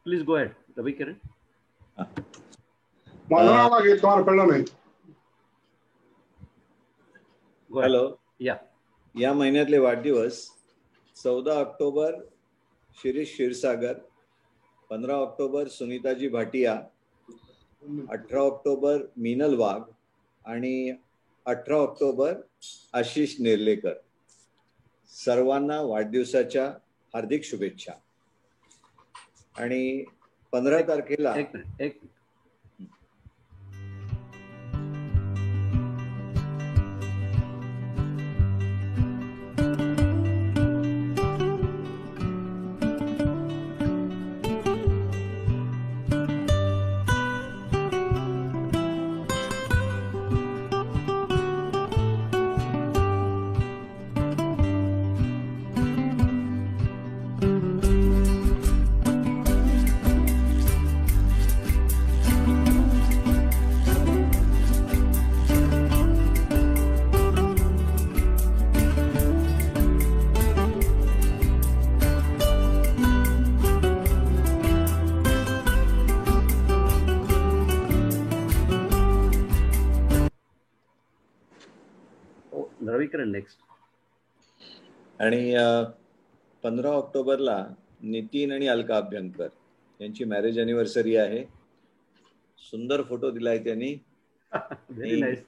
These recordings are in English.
Please go ahead, Ravi Kiran. माझं नाव लागेल तुम्हाला कळलं नाही. हॅलो. या महिन्यातले वाढदिवस 14 October Shirish Kshirsagar, 15 October Sunitaji Bhatia, 18 October Meenal Wagh आणि 18 ऑक्टोबर आशिष नेर्लेकर. सर्वांना वाढदिवसाच्या हार्दिक शुभेच्छा. आणि 15 तारखेला एक नेक्स्ट. आणि 15 ऑक्टोबरला नितीन आणि अलका अभ्यंकर यांची मॅरेज अॅनिव्हर्सरी आहे. सुंदर फोटो दिलाय त्यांनी. Very nice.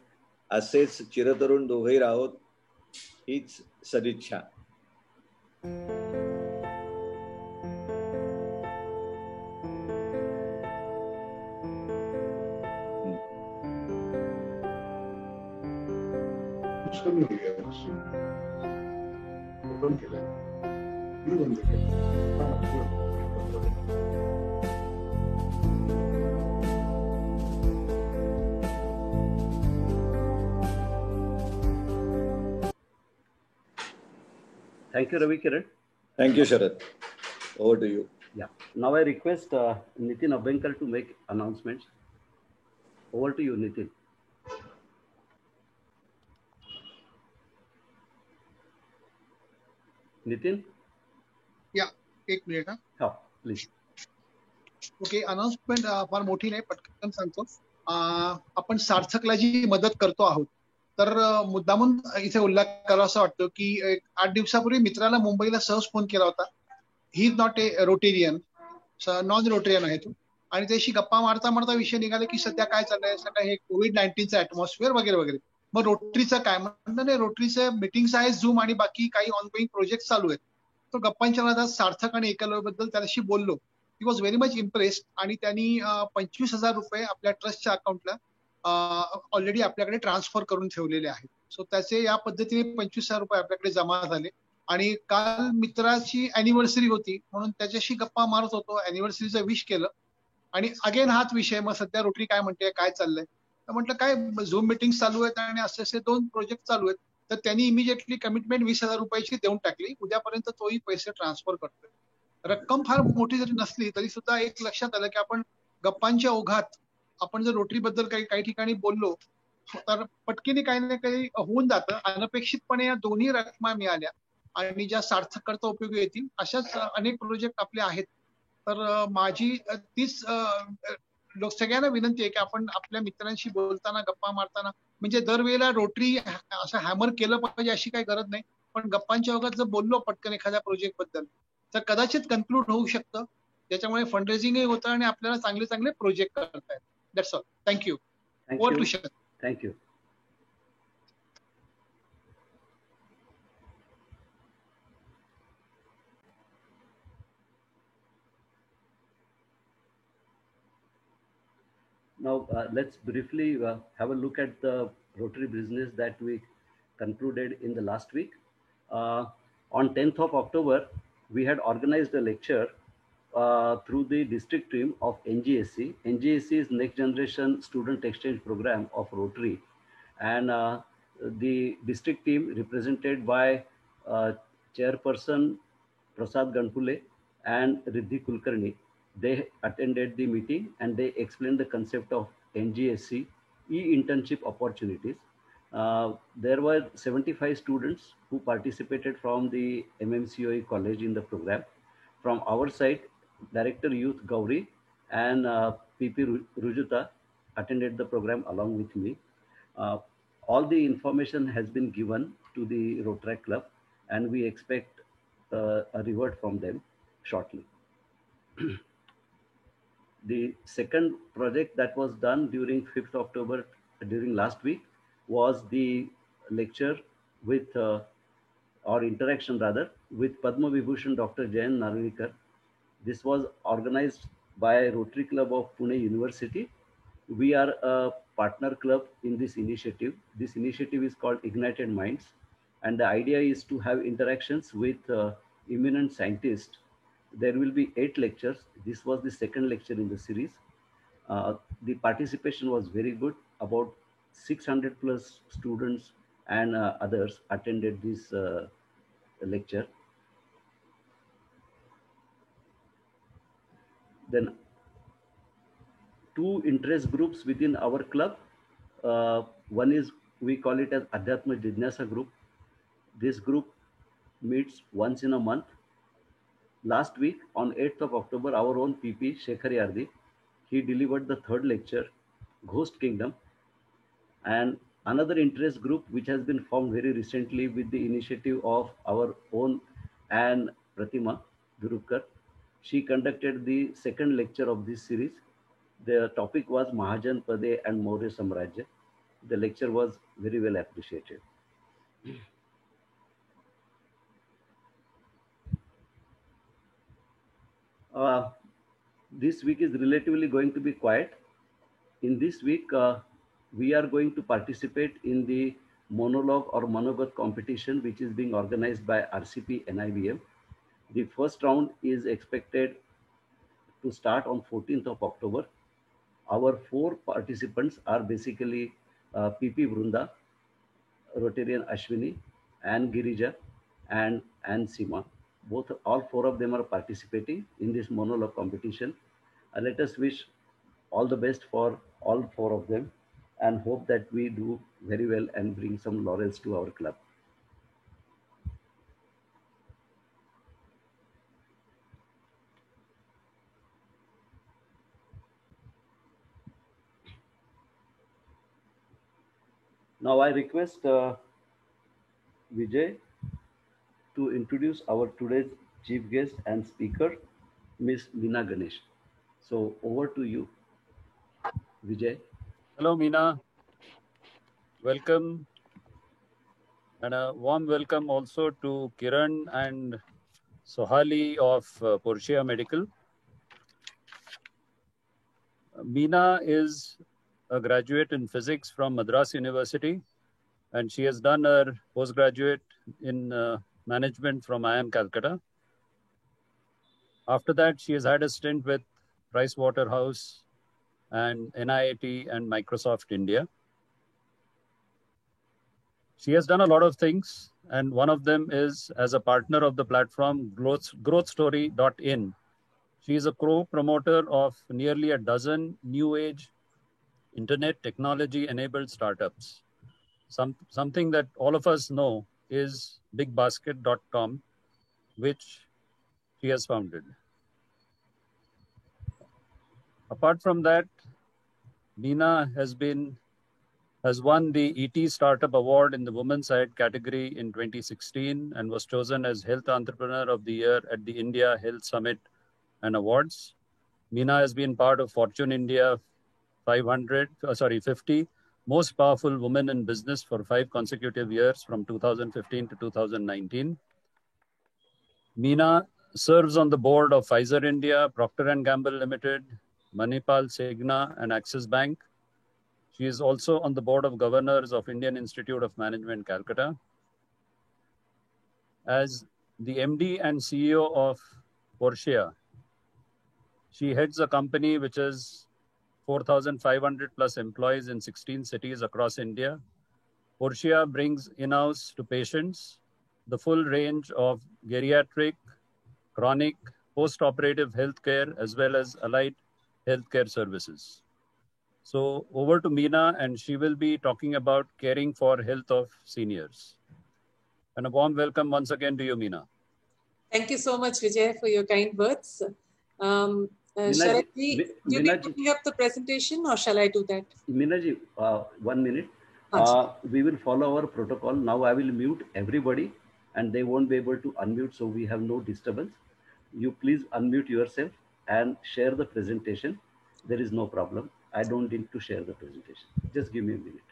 असेच चिरतरुण दोघेही राहोत हीच सदिच्छा. Thank you, Ravi Kiran. Thank you, Sharad. Over to you. Yeah. Now I request Nitin Abhyankar to make announcements. Over to you, Nitin. Nitin? Yeah, एक मिनिट. हा, प्लीज. ओके, अनाउन्समेंट फार मोठी नाही, पटकन सांगतो. आपण सार्थकला जी मदत करतो आहोत, तर मुद्दामून इथे उल्लेख करावा असं वाटतं की 8 दिवसापूर्वी मित्राला मुंबईला सहज फोन केला होता. He is not a Rotarian, non Rotarian आहे तो. आणि त्याशी गप्पा मारता मारता विषय निघाले की सध्या काय चाललंय, सगळं हे कोविड-19चं ऍटमॉस्फिअर वगैरे वगैरे. मग रोटरीचं काय म्हणतं, नाही रोटरीचं मिटिंग्स आहे, झूम आणि बाकी काही ऑनगोईंग प्रोजेक्ट चालू आहेत. तो गप्पांच्या नादात सार्थक आणि एकलव्यबद्दल त्याशी बोललो. He was very much impressed आणि त्यांनी 25,000 रुपये आपल्या ट्रस्टच्या अकाउंटला ऑलरेडी आपल्याकडे ट्रान्सफर करून ठेवलेले आहेत. सो त्याचे या पद्धतीने 25,000 रुपये आपल्याकडे जमा झाले. आणि काल मित्राची अॅनिव्हर्सरी होती म्हणून त्याच्याशी गप्पा मारत होतो, अॅनिव्हर्सरीचं विश केलं. आणि अगेन हाच विषय, मग सध्या रोटरी काय म्हणते, काय चाललंय. तर म्हटलं काय झूम मिटिंग चालू आहेत आणि असे 2 प्रोजेक्ट चालू आहेत. तर त्यांनी इमिजिएटली कमिटमेंट 20,000 रुपयाची देऊन टाकली. उद्यापर्यंत तोही पैसे ट्रान्सफर करतोय. रक्कम फार मोठी जरी नसली तरी सुद्धा एक लक्षात आलं की आपण गप्पांच्या ओघात आपण जर रोटरी बद्दल काही ठिकाणी बोललो तर पटकीने काही ना काही होऊन जातं. अनपेक्षितपणे या दोन्ही रकमा मिळाल्या आणि ज्या सार्थक करता उपयोगी येतील अशाच अनेक प्रोजेक्ट आपले आहेत. तर माझी तीच सगळ्यांना विनंती आहे की आपण आपल्या मित्रांशी बोलताना, गप्पा मारताना, म्हणजे दरवेळेला रोटरी असं हॅमर केलं पाहिजे अशी काही गरज नाही, पण गप्पांच्या ओघात जर बोललो पटकन एखाद्या प्रोजेक्ट बद्दल तर कदाचित कन्क्लूड होऊ शकतं. त्याच्यामुळे फंड रेझिंगही होतं आणि आपल्याला चांगले चांगले प्रोजेक्ट करता येतात. That's all. Thank you. Over to Sharad. Thank you. Now let's briefly have a look at the Rotary business that we concluded in the last week. On 10th of October, we had organized a lecture through the district team of NGSC. NGSC is Next Generation Student Exchange Program of Rotary. And the district team represented by Chairperson Prasad Ganpule and Riddhi Kulkarni. They attended the meeting and they explained the concept of NGSC e-internship opportunities. There were 75 students who participated from the MMCOE college in the program. From our side, Director Youth Gauri, and PP Rujuta attended the program along with me. Uh, all the information has been given to the Rotaract Club, and we expect a reward from them shortly. The second project that was done during 5th October, during last week, was the lecture with, or interaction rather, with Padma Vibhushan Dr. Jayan Narlikar. This was organized by Rotary Club of Pune University. We are a partner club in this initiative. This initiative is called Ignited Minds, and the idea is to have interactions with eminent scientists. There will be 8 lectures. This was the second lecture in the series. The participation was very good. About 600 plus students and others attended this lecture. Then 2 interest groups within our club. One is, we call it as Adhyatma Jijnasa group. This group meets once in a month. Last week, on 8th of October, our own PP, Shekhar Yardi, he delivered the 3rd lecture, Ghost Kingdom. And another interest group, which has been formed very recently with the initiative of our own Anne Pratima Durukar, she conducted the 2nd lecture of this series. The topic was Mahajan Pade and Maurya Samrajya. The lecture was very well appreciated. This week is relatively going to be quiet. In this week, we are going to participate in the monologue or monogat competition, which is being organized by RCP NIBM. The first round is expected to start on 14th of October. Our 4 participants are basically PP Vrunda, Rotarian Ashwini, and Girija, and Sima. All 4 of them are participating in this monologue competition. Let us wish all the best for all 4 of them, and hope that we do very well and bring some laurels to our club. Now I request Vijay to introduce our today's chief guest and speaker, Ms. Meena Ganesh. So over to you, Vijay. Hello, Meena. Welcome. And a warm welcome also to Kiran and Sohali of Portia Medical. Meena is a graduate in physics from Madras University, and she has done her postgraduate in management from IIM Calcutta. After that, she has had a stint with Pricewaterhouse and NIIT and Microsoft India. She has done a lot of things, and one of them is as a partner of the platform growthstory.in. She is a co-promoter of nearly a dozen new age internet technology enabled startups. Something that all of us know is bigbasket.com, which she has founded. Apart from that, Meena has won the ET Startup Award in the Women's Side category in 2016 and was chosen as Health Entrepreneur of the Year at the India Health Summit and Awards. Meena has been part of Fortune India 50 Most Powerful Women in Business for 5 consecutive years from 2015 to 2019. Meena serves on the board of Pfizer India, Procter & Gamble Limited, Manipal Segna and Axis Bank. She is also on the board of governors of Indian Institute of Management, Calcutta. As the MD and CEO of Portia, she heads a company which has 4,500 plus employees in 16 cities across India. Portia brings in-house to patients the full range of geriatric, chronic, post-operative healthcare, as well as allied healthcare services. So over to Meena, and she will be talking about caring for health of seniors. And a warm welcome once again to you, Meena. Thank you so much, Vijay, for your kind words. Minaji, Sharatji, do you be putting up the presentation or shall I do that? Minaji, 1 minute. We will follow our protocol. Now I will mute everybody and they won't be able to unmute, so we have no disturbance. You please unmute yourself and share the presentation. There is no problem. I don't need to share the presentation. Just give me a minute.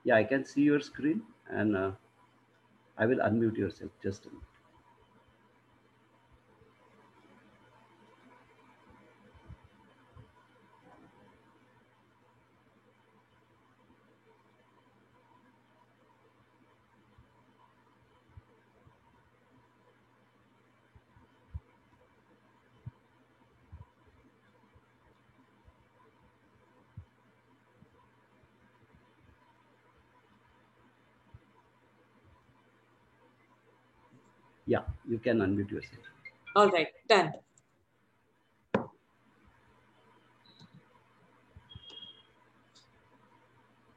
Yeah, I can see your screen and I will unmute yourself. Just a minute. Yeah, you can unmute yourself. All right, done.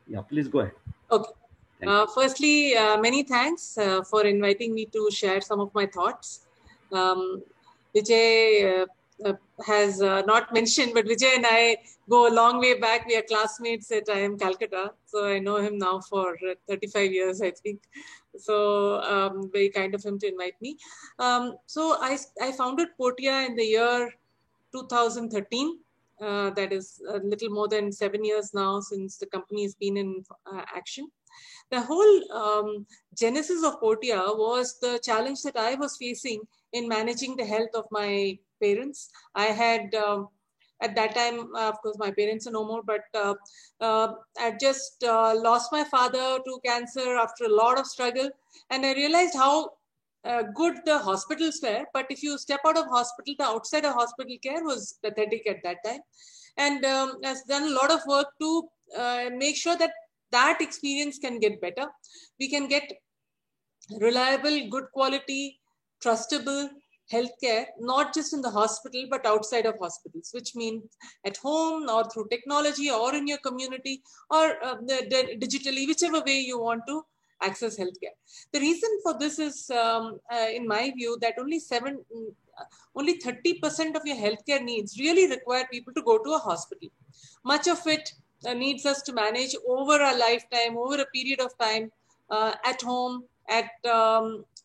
Yeah, please go ahead. Okay. Firstly, many thanks for inviting me to share some of my thoughts. Vijay has not mentioned, but Vijay and I go a long way back. We are classmates at IIM Calcutta. So I know him now for 35 years, I think. So very kind of him to invite me. So I founded Portia in the year 2013. That is a little more than 7 years now since the company has been in action. The whole genesis of Portia was the challenge that I was facing in managing the health of my parents. I had, at that time, of course, my parents are no more, but I just lost my father to cancer after a lot of struggle. And I realized how good the hospitals were, but if you step out of hospital, the outside of hospital care was pathetic at that time. And has done a lot of work to make sure that that experience can get better. We can get reliable, good quality, trustable healthcare, not just in the hospital, but outside of hospitals, which means at home or through technology or in your community or digitally, whichever way you want to access healthcare. The reason for this is, in my view, that only 30% of your healthcare needs really require people to go to a hospital. Much of it needs us to manage over a lifetime, over a period of time, at home,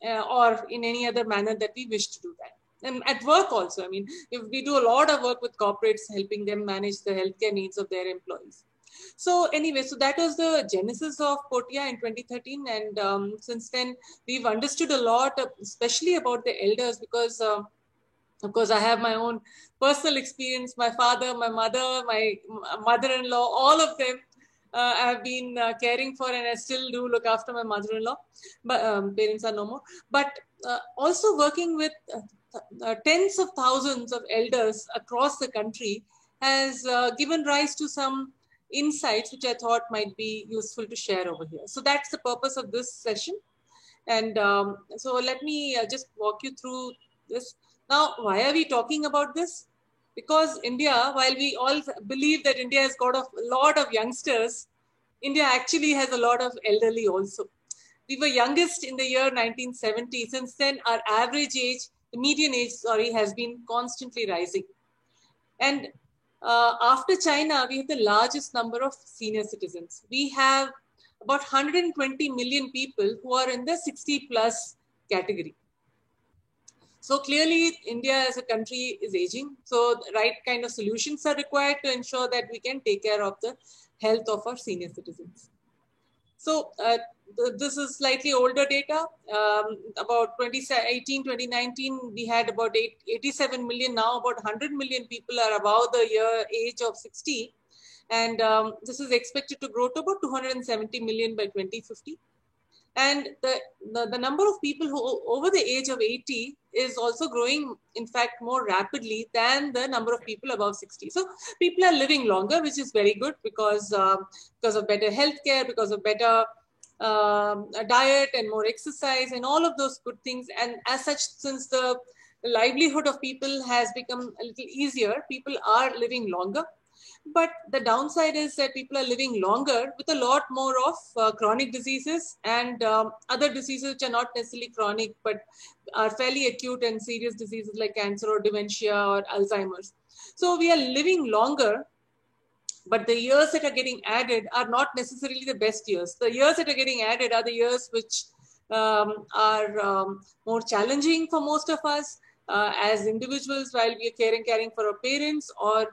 or in any other manner that we wish to do that. And at work also, I mean, if we do a lot of work with corporates, helping them manage the healthcare needs of their employees. So anyway, so that was the genesis of Portia in 2013. And since then, we've understood a lot, especially about the elders, because of course, I have my own personal experience. My father, my mother, my mother-in-law, all of them I have been caring for, and I still do look after my mother-in-law. But parents are no more. But also working with tens of thousands of elders across the country has given rise to some insights which I thought might be useful to share over here. So that's the purpose of this session. And so let me just walk you through this. Now, why are we talking about this? Because India, while we all believe that India has got a lot of youngsters, India actually has a lot of elderly also. We were youngest in the year 1970. Since then, our average age, the median age, has been constantly rising. And after China, we have the largest number of senior citizens. We have about 120 million people who are in the 60 plus category. So clearly, India as a country is aging. So the right kind of solutions are required to ensure that we can take care of the health of our senior citizens. So this is slightly older data. About 2018, 2019, we had about 87 million. Now about 100 million people are above the age of 60. And this is expected to grow to about 270 million by 2050. And the number of people who over the age of 80 is also growing, in fact, more rapidly than the number of people above 60. So people are living longer, which is very good because of better healthcare, because of better diet and more exercise and all of those good things. And as such, since the livelihood of people has become a little easier, people are living longer. But the downside is that people are living longer with a lot more of chronic diseases and other diseases which are not necessarily chronic, but are fairly acute and serious diseases like cancer or dementia or Alzheimer's. So we are living longer, but the years that are getting added are not necessarily the best years. The years that are getting added are the years which are more challenging for most of us as individuals while we are caring for our parents, or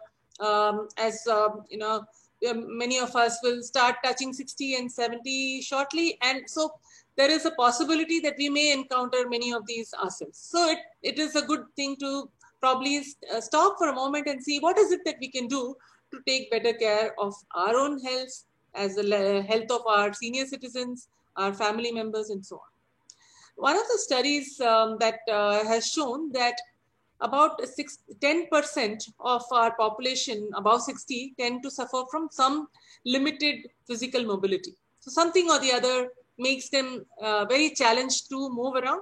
many of us will start touching 60 and 70 shortly. And so there is a possibility that we may encounter many of these ourselves. So it is a good thing to probably stop for a moment and see what is it that we can do to take better care of our own health, as the health of our senior citizens, our family members, and so on. One of the studies that has shown that about 10% of our population above 60 tend to suffer from some limited physical mobility. So something or the other makes them very challenged to move around.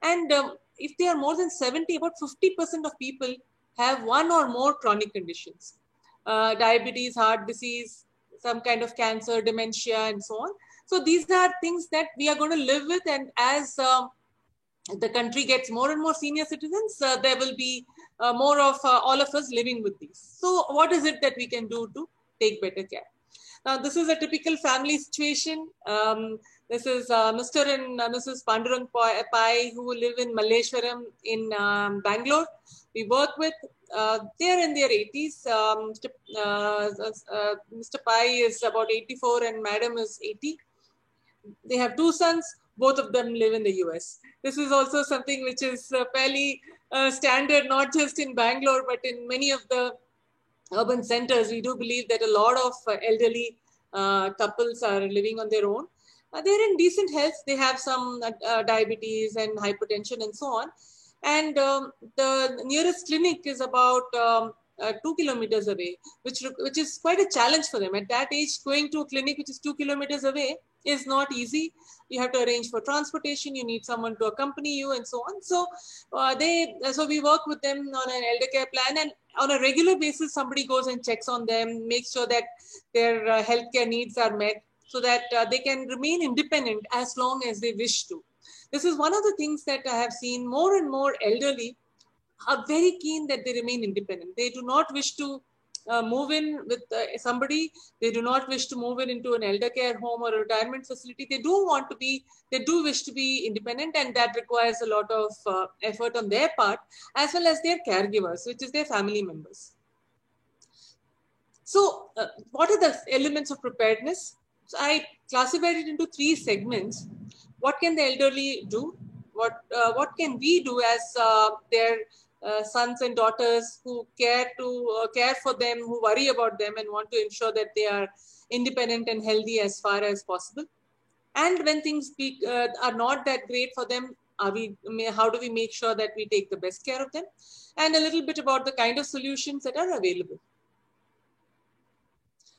And if they are more than 70, about 50% of people have one or more chronic conditions. Diabetes, heart disease, some kind of cancer, dementia, and so on. So these are things that we are going to live with. And as the country gets more and more senior citizens, there will be more of all of us living with these. So what is it that we can do to take better care? Now, this is a typical family situation. This is Mr. and Mrs. Pandurang Pai, who live in Malleshwaram in Bangalore. We work with, they are in their 80s. Mr. Pai is about 84 and Madam is 80. They have 2 sons. Both of them live in the US. This is also something which is fairly standard, not just in Bangalore, but in many of the urban centers. We do believe that a lot of elderly couples are living on their own. They're in decent health. They have some diabetes and hypertension and so on. And the nearest clinic is about 2 kilometers away, which is quite a challenge for them. At that age, going to a clinic which is 2 kilometers away is not easy. You have to arrange for transportation. You need someone to accompany you and so on. So so we work with them on an elder care plan, and on a regular basis, somebody goes and checks on them, makes sure that their healthcare needs are met so that they can remain independent as long as they wish to. This is one of the things that I have seen. More and more elderly are very keen that they remain independent. They do not wish to move in with somebody. They do not wish to move in into an elder care home or a retirement facility. They do wish to be independent, and that requires a lot of effort on their part, as well as their caregivers, which is their family members. So what are the elements of preparedness? So I classified it into 3 segments. What can the elderly do? What can we do as their sons and daughters who care for them, who worry about them and want to ensure that they are independent and healthy as far as possible? And when things are not that great for them, how do we make sure that we take the best care of them? And a little bit about the kind of solutions that are available.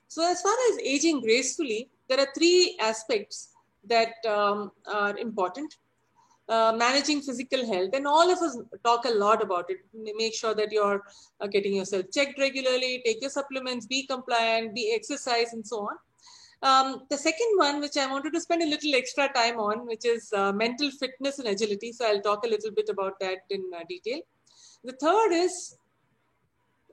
So as far as aging gracefully, there are 3 aspects that are important. Managing physical health, and all of us talk a lot about it. Make sure that you're getting yourself checked regularly, take your supplements, be compliant, be exercise, and so on. The second one, which I wanted to spend a little extra time on, which is mental fitness and agility. So I'll talk a little bit about that in detail. The third is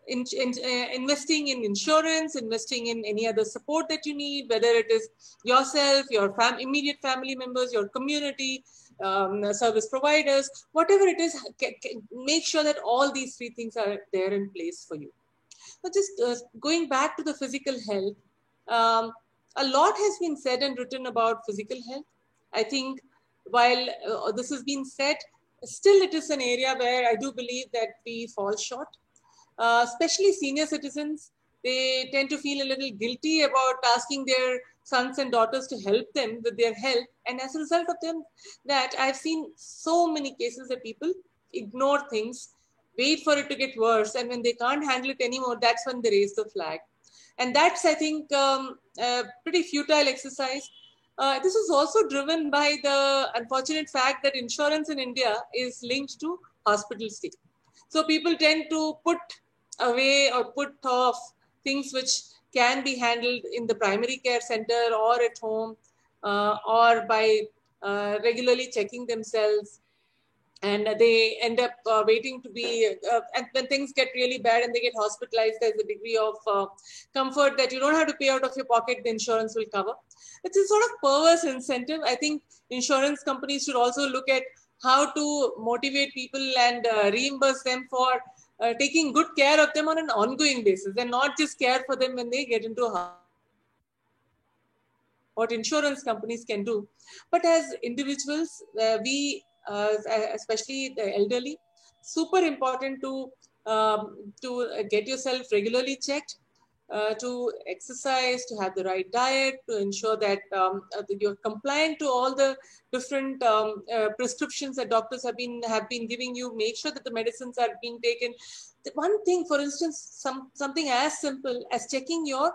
investing in insurance, investing in any other support that you need, whether it is yourself, your immediate family members, your community, service providers, whatever it is, make sure that all these 3 things are there in place for you. But just going back to the physical health, a lot has been said and written about physical health. I think while this has been said, still it is an area where I do believe that we fall short. Especially senior citizens, They tend to feel a little guilty about asking their sons and daughters to help them with their health. And as a result of that, I've seen so many cases that people ignore things, wait for it to get worse. And when they can't handle it anymore, that's when they raise the flag. And that's, I think, a pretty futile exercise. This is also driven by the unfortunate fact that insurance in India is linked to hospital stay. So people tend to put away or put off things which can be handled in the primary care center or at home, or by regularly checking themselves. And they end up waiting to be, and when things get really bad and they get hospitalized, there's a degree of comfort that you don't have to pay out of your pocket, the insurance will cover. It's a sort of perverse incentive. I think insurance companies should also look at how to motivate people and reimburse them for taking good care of them on an ongoing basis, and not just care for them when they get into a what insurance companies can do. But as individuals, we especially the elderly, super important to get yourself regularly checked, to exercise, to have the right diet, to ensure that you're compliant to all the different prescriptions that doctors have been giving you. Make sure that the medicines are being taken. One thing, for instance, something as simple as checking your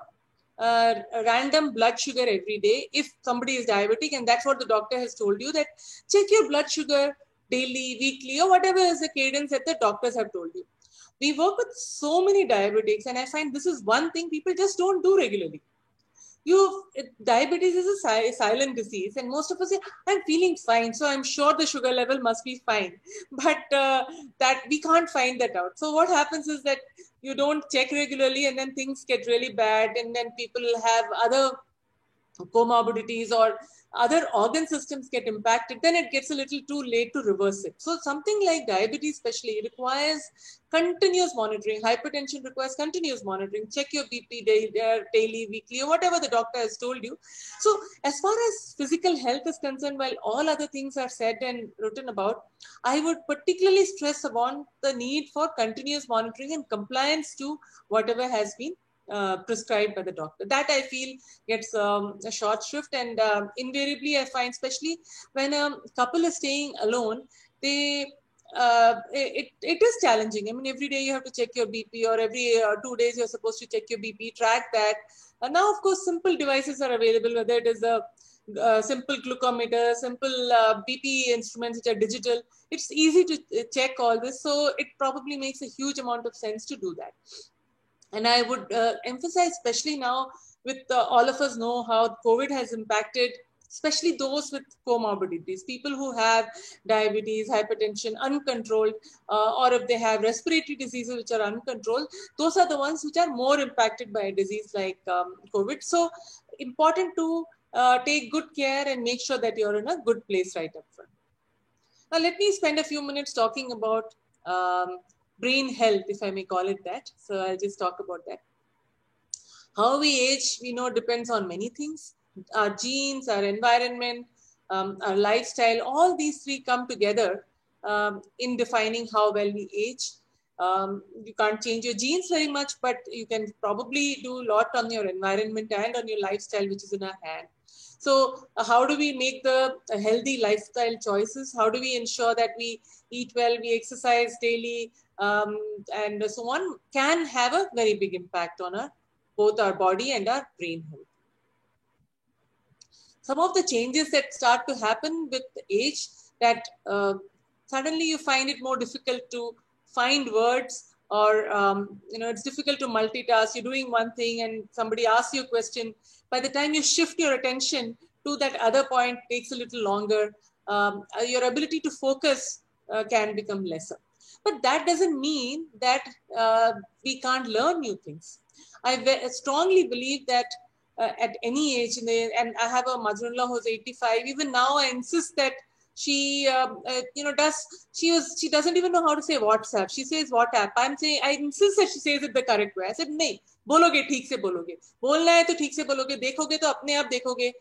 random blood sugar every day. If somebody is diabetic and that's what the doctor has told you, that check your blood sugar daily, weekly, or whatever is the cadence that the doctors have told you. We work with so many diabetics, and I find this is one thing people just don't do regularly. Diabetes is a silent disease, and most of us say, I'm feeling fine, so I'm sure the sugar level must be fine. But that we can't find that out. So what happens is that you don't check regularly, and then things get really bad, and then people have other comorbidities or other organ systems get impacted, then it gets a little too late to reverse it. So something like diabetes especially requires continuous monitoring. Hypertension requires continuous monitoring. Check your BP daily, weekly, or whatever the doctor has told you. So as far as physical health is concerned, while all other things are said and written about, I would particularly stress upon the need for continuous monitoring and compliance to whatever has been prescribed by the doctor. That I feel gets a short shrift, and invariably I find, especially when a couple is staying alone, it is challenging. I mean, every day you have to check your BP, or every 2 days you're supposed to check your BP, track that. Now, of course, simple devices are available, whether it is a simple glucometer, simple BP instruments which are digital. It's easy to check all this, so it probably makes a huge amount of sense to do that. And I would emphasize, especially now with all of us know how COVID has impacted, especially those with comorbidities, people who have diabetes, hypertension, uncontrolled, or if they have respiratory diseases which are uncontrolled, those are the ones which are more impacted by a disease like COVID. So important to take good care and make sure that you're in a good place right up front. Now, let me spend a few minutes talking about brain health, if I may call it that. So I'll just talk about that. How we age, we know, depends on many things. Our genes, our environment, our lifestyle, all these three come together in defining how well we age. You can't change your genes very much, but you can probably do a lot on your environment and on your lifestyle, which is in our hand. So how do we make the healthy lifestyle choices? How do we ensure that we eat well, we exercise daily, and so on, can have a very big impact on both our body and our brain health. Some of the changes that start to happen with age, that suddenly you find it more difficult to find words, or it's difficult to multitask. You're doing one thing and somebody asks you a question. By the time you shift your attention to that other point, takes a little longer. Your ability to focus can become lesser. But that doesn't mean that we can't learn new things. I strongly believe that at any age, and I have a mother-in-law who's 85. Even now, I insist that she, she doesn't even know how to say WhatsApp. She says WhatsApp. I insist that she says it the correct way. I said, नहीं, बोलोगे ठीक से बोलोगे. बोलना है तो ठीक से बोलोगे. देखोगे तो अपने आप देखोगे.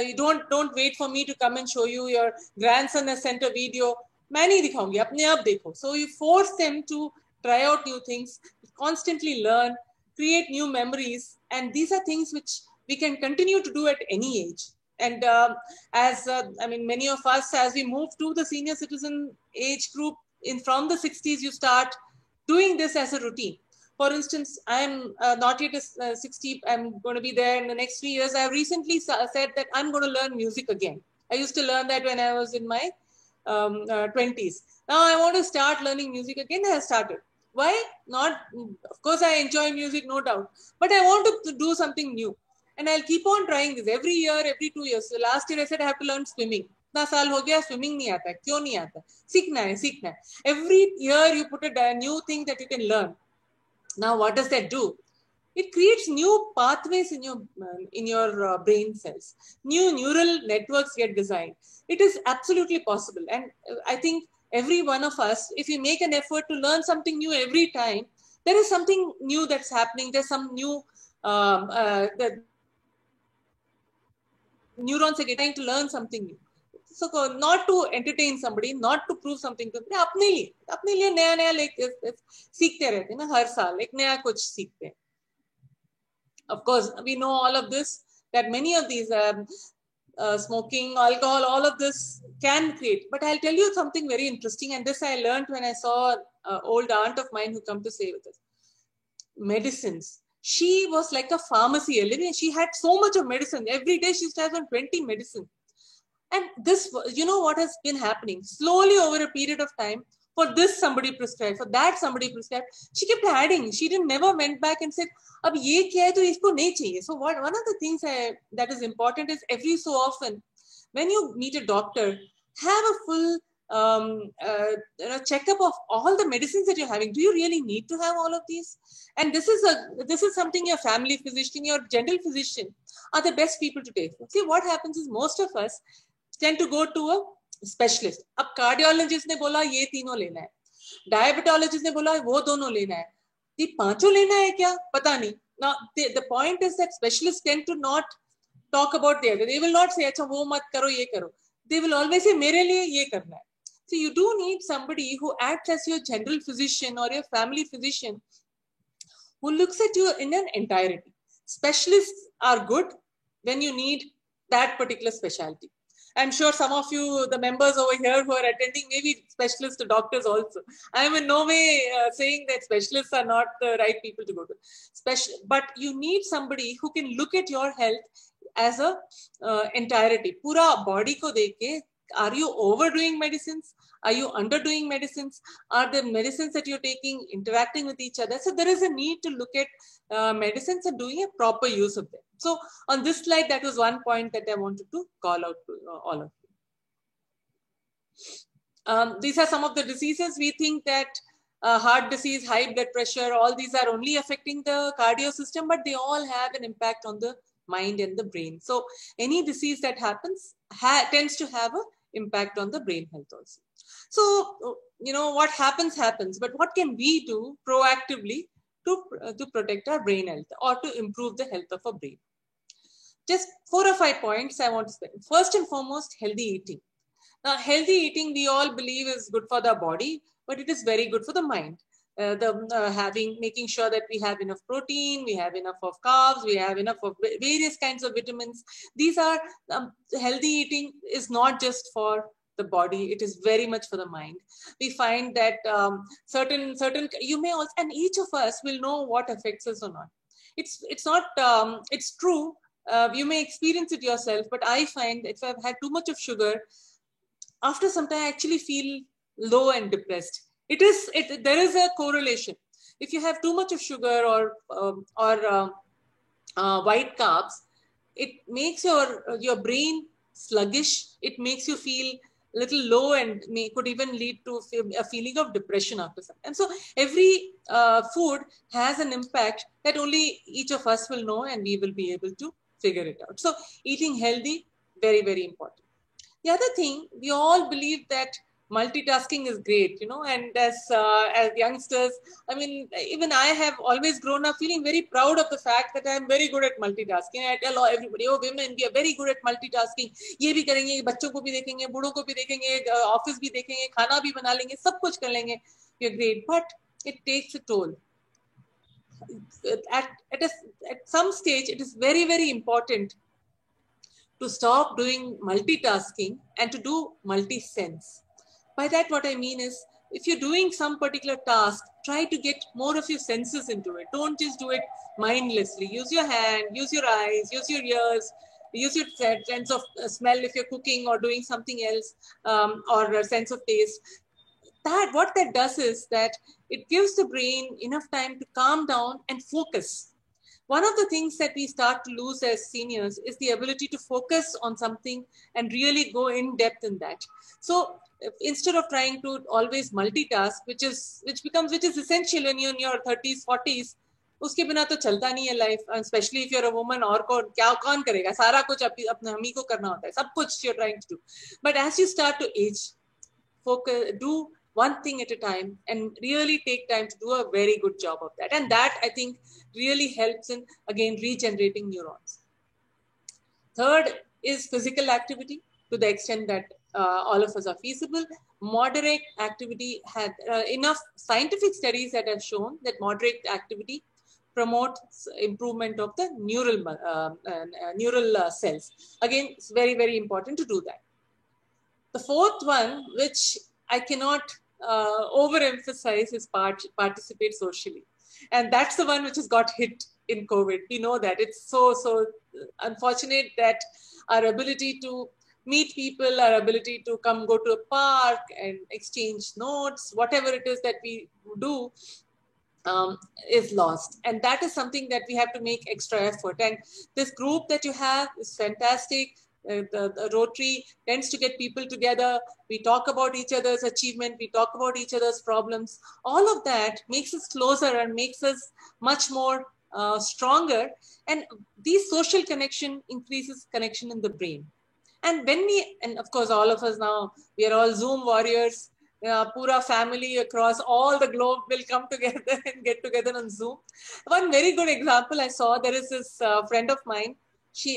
You don't wait for me to come and show you. Your grandson has sent a video. मैं नहीं दिखाऊंगी, अपने आप देखो. So you force them to try out new things, constantly learn, create new memories. And these are things which we can continue to do at any age. And I mean, many of us, as we move to the senior citizen age group, from the 60s, you start doing this as a routine. For instance, I'm not yet 60. I'm going to be there in the next 3 years. I recently said that I'm going to learn music again. I used to learn that when I was in my 20s. Now I want to start learning music again. I have started. Why not? Of course, I enjoy music, no doubt. But I want to do something new. And I'll keep on trying this every year, every 2 years. So last year I said I have to learn swimming. इतना साल हो गया swimming नहीं आता, क्यों नहीं आता? सीखना है. Every year you put a new thing that you can learn. Now what does that do? It creates new pathways in your brain cells. New neural networks get designed. It is absolutely possible. And I think every one of us, if we make an effort to learn something new every time, there is something new that's happening. There's some new the neurons are getting to learn something new. So not to entertain somebody, not to prove something to them, अपने लिए नया सीखते रहते हैं ना, हर साल एक नया कुछ सीखते हैं. Of course, we know all of this, that many of these smoking, alcohol, all of this can create. But I'll tell you something very interesting, and this I learned when I saw an old aunt of mine who come to stay with us. Medicines. She was like a pharmacy. She had so much of medicine. Every day she used to have 20 medicine. And this, you know what has been happening? Slowly over a period of time, for this somebody prescribed, for that somebody prescribed. She kept adding. She never went back and said, "Ab ye kya hai to isko nahi chahiye." So one of the things that is important is every so often, when you meet a doctor, have a full checkup of all the medicines that you're having. Do you really need to have all of these? And this is something your family physician, your general physician are the best people to take. See, what happens is most of us tend to go to a specialist. अब cardiologist ने बोला ये तीनों लेना है, diabetologist ने बोला वो दोनों लेना है, ये पांचों लेना है क्या पता नहीं. Now the point is that specialists tend to not talk about the other. They will not say अच्छा वो मत करो ये करो. They will always say मेरे लिए ये करना है. So you do need somebody who acts as your general physician or your family physician who looks at you in an entirety. Specialists are good when you need that particular specialty. I'm sure some of you, the members over here who are attending, maybe specialists to doctors also. I am in no way saying that specialists are not the right people to go to. But you need somebody who can look at your health as a entirety. Pura body ko dekh ke, are you overdoing medicines? Are you underdoing medicines? Are the medicines that you're taking interacting with each other? So there is a need to look at medicines and doing a proper use of them. So on this slide, that was one point that I wanted to call out to all of you. These are some of the diseases. We think that heart disease, high blood pressure, all these are only affecting the cardio system, but they all have an impact on the mind and the brain. So any disease that happens tends to have an impact on the brain health also. So, you know, what happens, but what can we do proactively to protect our brain health or to improve the health of our brain? Just 4 or 5 points I want to say. First and foremost, healthy eating. Now, healthy eating we all believe is good for the body, but it is very good for the mind. Making sure that we have enough protein, we have enough of carbs, we have enough of various kinds of vitamins. These are healthy eating is not just for the body, it is very much for the mind. We find that certain you may also, and each of us will know what affects us or not. It's not it's true. You may experience it yourself, but I find if I've had too much of sugar, after some time I actually feel low and depressed. There is a correlation. If you have too much of sugar or white carbs, it makes your brain sluggish. It makes you feel a little low and could even lead to a feeling of depression after some. And so every food has an impact that only each of us will know, and we will be able to figure it out. So eating healthy, very, very important. The other thing, we all believe that multitasking is great, you know, and as youngsters, I mean, even I have always grown up feeling very proud of the fact that I am very good at multitasking. I tell everybody, oh, women, we are very good at multitasking. ये भी करेंगे, बच्चों को भी देखेंगे, बूढ़ों को भी देखेंगे, ऑफिस भी देखेंगे, खाना भी बना लेंगे, सब कुछ कर लेंगे. You're great, but it takes a toll. at some stage, it is very, very important to stop doing multitasking and to do multi-sense. By that, what I mean is, if you're doing some particular task, try to get more of your senses into it. Don't just do it mindlessly. Use your hand, use your eyes, use your ears, use your sense of smell if you're cooking or doing something else, or a sense of taste. What that does is that it gives the brain enough time to calm down and focus. One of the things that we start to lose as seniors is the ability to focus on something and really go in depth in that. So instead of trying to always multitask, which is essential when you're in your 30s, 40s, उसके बिना तो चलता नहीं है life, specially if you're a woman, और कौन करेगा, सारा कुछ अपने हम ही को करना होता है, सब कुछ you're trying to do. But as you start to age, focus, do one thing at a time and really take time to do a very good job of that. And that, I think, really helps in, again, regenerating neurons. Third is physical activity, to the extent that all of us are feasible. Moderate activity had enough scientific studies that have shown that moderate activity promotes improvement of the neural cells. Again, it's very, very important to do that. The fourth one, which I cannot overemphasize, is participate socially. And that's the one which has got hit in COVID. We know that. It's so unfortunate that our ability to meet people, our ability to go to a park and exchange notes, whatever it is that we do, is lost. And that is something that we have to make extra effort. And this group that you have is fantastic. The Rotary tends to get people together. We talk about each other's achievement. We talk about each other's problems. All of that makes us closer and makes us much more stronger. And these social connection increases connection in the brain. And and of course, all of us now, we are all Zoom warriors. Pura family across all the globe will come together and get together on Zoom. One very good example I saw, there is this friend of mine.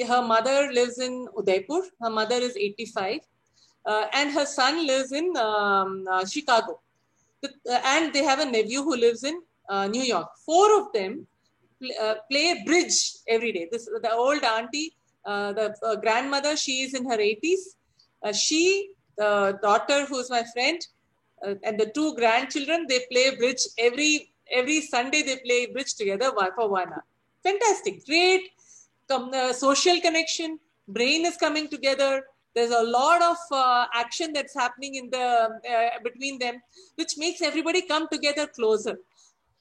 Her mother lives in Udaipur. Her mother is 85, and her son lives in Chicago. And they have a nephew who lives in New York. 4 of them play bridge every day. The old auntie, the grandmother, she is in her 80s. The daughter, who is my friend, and the 2 grandchildren, they play bridge every Sunday. They play bridge together for 1 hour. Fantastic, great. Social connection, brain is coming together. There's a lot of action that's happening in between them, which makes everybody come together closer.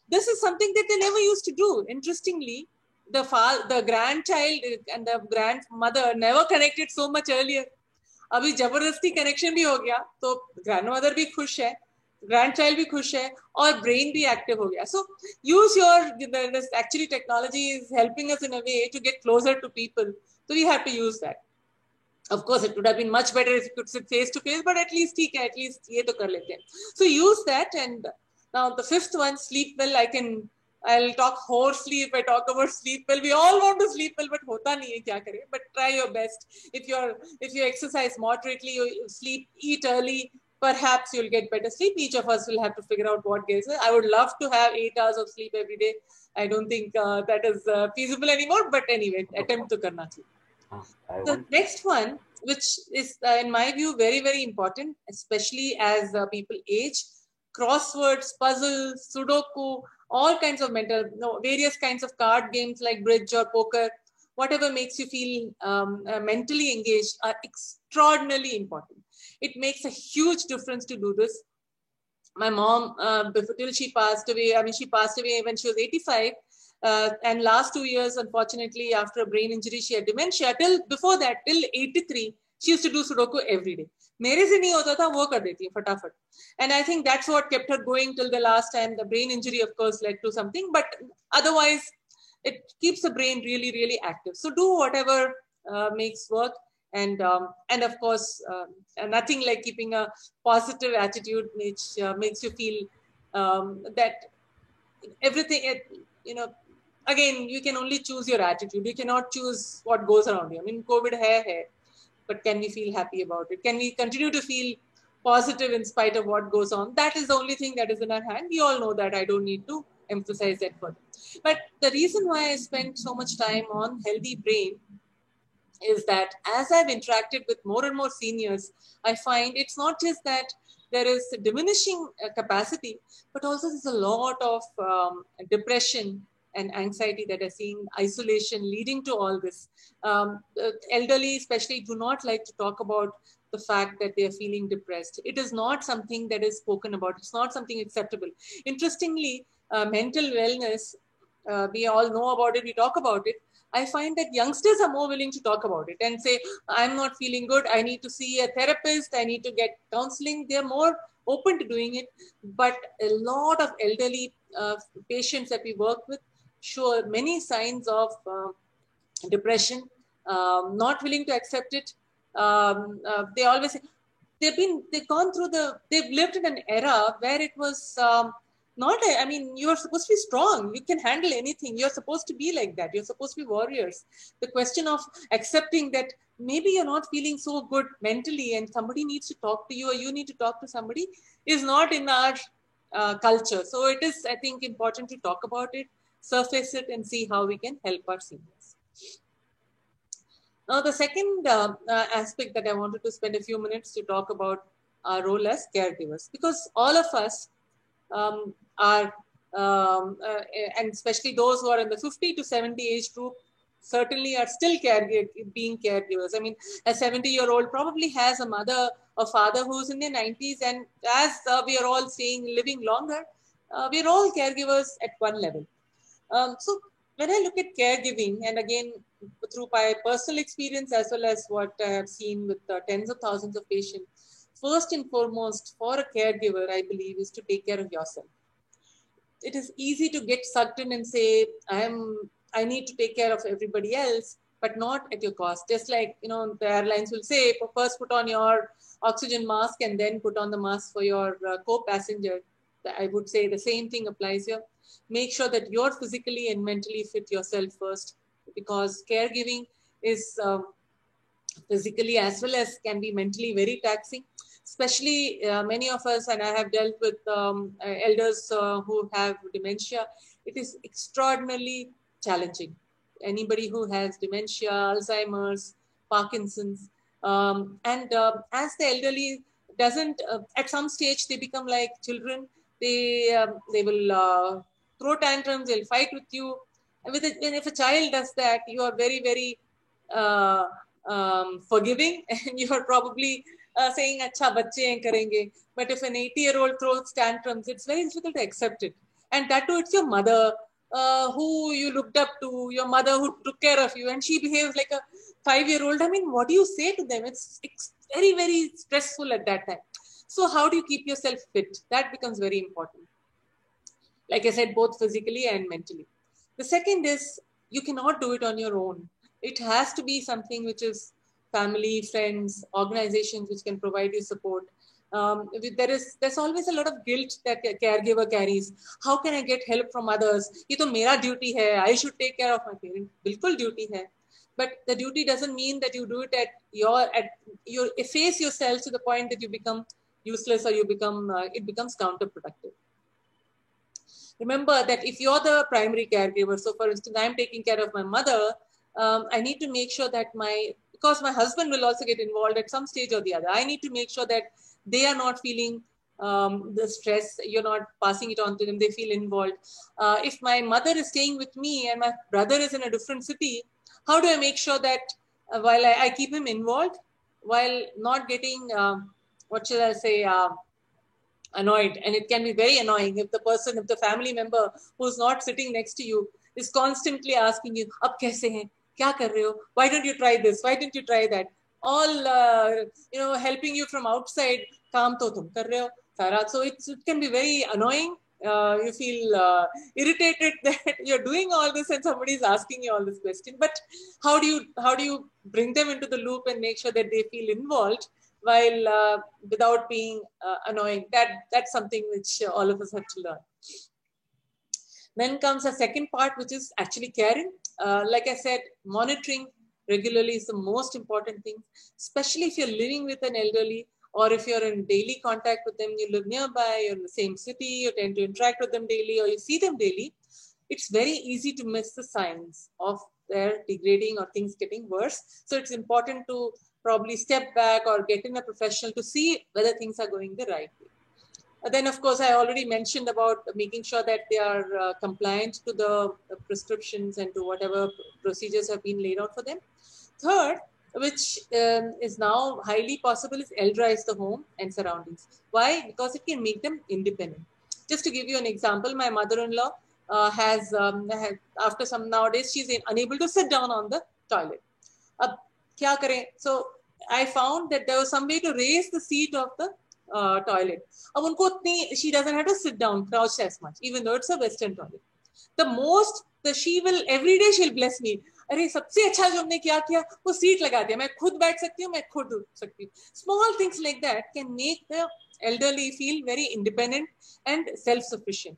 This is something that they never used to do. Interestingly, the grandchild and the grandmother never connected so much earlier. अभी जबरदस्ती connection भी हो गया, तो grandmother भी खुश है, ग्रैंडचाइल्ड भी खुश है, और ब्रेन भी एक्टिव हो गया. So use actually technology is helping us in a way to get closer to people. So we have to use that. Of course, it would have been much better if you could sit face to face, but at least ये तो कर लेते हैं. So use that. And now the 5th one, sleep well. I'll talk hoarsely if I talk about sleep well. We all want to sleep well, but hota nahi hai, kya kare? But try your best. If you exercise moderately, you sleep, eat early, perhaps you'll get better sleep. Each of us will have to figure out what gets it. I would love to have 8 hours of sleep every day. I don't think that is feasible anymore, but anyway, attempt to karna chahiye. The next one, which is in my view very, very important, especially as people age, crosswords, puzzles, Sudoku, all kinds of various kinds of card games like bridge or poker, whatever makes you feel mentally engaged, are extraordinarily important. It makes a huge difference to do this. My mom, till she passed away, she passed away when she was 85. And last 2 years, unfortunately, after a brain injury, she had dementia. Before that, till 83, she used to do Sudoku every day. मेरे से नहीं होता था, वो कर देती है फटाफट. And I think that's what kept her going till the last time. The brain injury, of course, led to something, but otherwise, it keeps the brain really, really active. So do whatever makes work. And of course, nothing like keeping a positive attitude, which makes you feel that everything, again, you can only choose your attitude. You cannot choose what goes around you. I mean, COVID hai, but can we feel happy about it? Can we continue to feel positive in spite of what goes on? That is the only thing that is in our hand. We all know that. I don't need to emphasize that further. But the reason why I spent so much time on healthy brain is that as I've interacted with more and more seniors, I find it's not just that there is a diminishing capacity, but also there's a lot of depression and anxiety that are seeing, isolation leading to all this. Elderly especially do not like to talk about the fact that they are feeling depressed. It is not something that is spoken about. It's not something acceptable. Interestingly, mental wellness, we all know about it, we talk about it. I find that youngsters are more willing to talk about it and say, I'm not feeling good, I need to see a therapist, I need to get counseling. They're more open to doing it. But a lot of elderly patients that we work with show many signs of depression, not willing to accept it. They always say, they've lived in an era where it was I mean, you are supposed to be strong. You can handle anything. You're supposed to be like that. You're supposed to be warriors. The question of accepting that maybe you're not feeling so good mentally and somebody needs to talk to you or you need to talk to somebody is not in our culture. So it is, I think, important to talk about it, surface it, and see how we can help our seniors. Now, the second aspect that I wanted to spend a few minutes to talk about our role as caregivers, because all of us are, and especially those who are in the 50 to 70 age group, certainly are still being caregivers. I mean, a 70-year-old probably has a mother or father who's in their 90s, and as we are all saying, living longer, we're all caregivers at one level. So when I look at caregiving, and again, through my personal experience as well as what I have seen with tens of thousands of patients, first and foremost for a caregiver, I believe, is to take care of yourself. It is easy to get sucked in and say, I need to take care of everybody else, but not at your cost. Just like, the airlines will say, first put on your oxygen mask and then put on the mask for your co-passenger. I would say the same thing applies here. Make sure that you're physically and mentally fit yourself first, because caregiving is physically as well as can be mentally very taxing. Especially many of us, and I have dealt with elders who have dementia, it is extraordinarily challenging. Anybody who has dementia, Alzheimer's, Parkinson's, and as the elderly doesn't, at some stage they become like children. They will throw tantrums, they'll fight with you. And if a child does that, you are very, very forgiving, and you are probably saying, "Acha bacche hain karenge." But if an 80-year-old throws tantrums, it's very difficult to accept it. And that too, it's your mother who you looked up to, your mother who took care of you, and she behaves like a 5-year-old. I mean, what do you say to them? It's very, very stressful at that time. So how do you keep yourself fit? That becomes very important. Like I said, both physically and mentally. The second is, you cannot do it on your own. It has to be something which is family, friends, organizations which can provide you support. There's always a lot of guilt that a caregiver carries. How can I get help from others? Ye to mera duty hai. I should take care of my parents. Bilkul duty hai. But the duty doesn't mean that you do it you efface yourself to the point that you become useless or it becomes counterproductive. Remember that if you're the primary caregiver, so for instance, I'm taking care of my mother, I need to make sure that because my husband will also get involved at some stage or the other, I need to make sure that they are not feeling the stress, you're not passing it on to them, they feel involved. If my mother is staying with me and my brother is in a different city, how do I make sure that while I keep him involved, while not getting, annoyed? And it can be very annoying if the family member who's not sitting next to you is constantly asking you, "Ab kaise hain? Kya kar rahe ho? Why don't you try this? Why didn't you try that?" All helping you from outside. Kaam to tum kar rahe ho sara. So it can be very annoying. You feel irritated that you're doing all this and somebody is asking you all this question. But how do you bring them into the loop and make sure that they feel involved while without being annoying? That's something which all of us have to learn. Then comes a second part, which is actually caring. Like I said, monitoring regularly is the most important thing, especially if you're living with an elderly. or if you're in daily contact with them, you live nearby, you're in the same city, you tend to interact with them daily, or you see them daily, it's very easy to miss the signs of their degrading or things getting worse. So it's important to probably step back or get in a professional to see whether things are going the right way. Then, of course, I already mentioned about making sure that they are compliant to the prescriptions and to whatever procedures have been laid out for them. Third, which is now highly possible, is elderize the home and surroundings. Why? Because it can make them independent. Just to give you an example, my mother-in-law has after some nowadays, she's unable to sit down on the toilet. Kya kare? So I found that there was some way to raise the seat of the toilet. She doesn't have to sit down, crouch as much, even though it's a Western toilet. The most, she will, every day she'll bless me. अरे सबसे अच्छा जो हमने क्या किया वो seat लगा दिया, मैं खुद बैठ सकती हूँ, मैं खुद उठ सकती हूँ. Small things like that can make the elderly feel very independent and self-sufficient.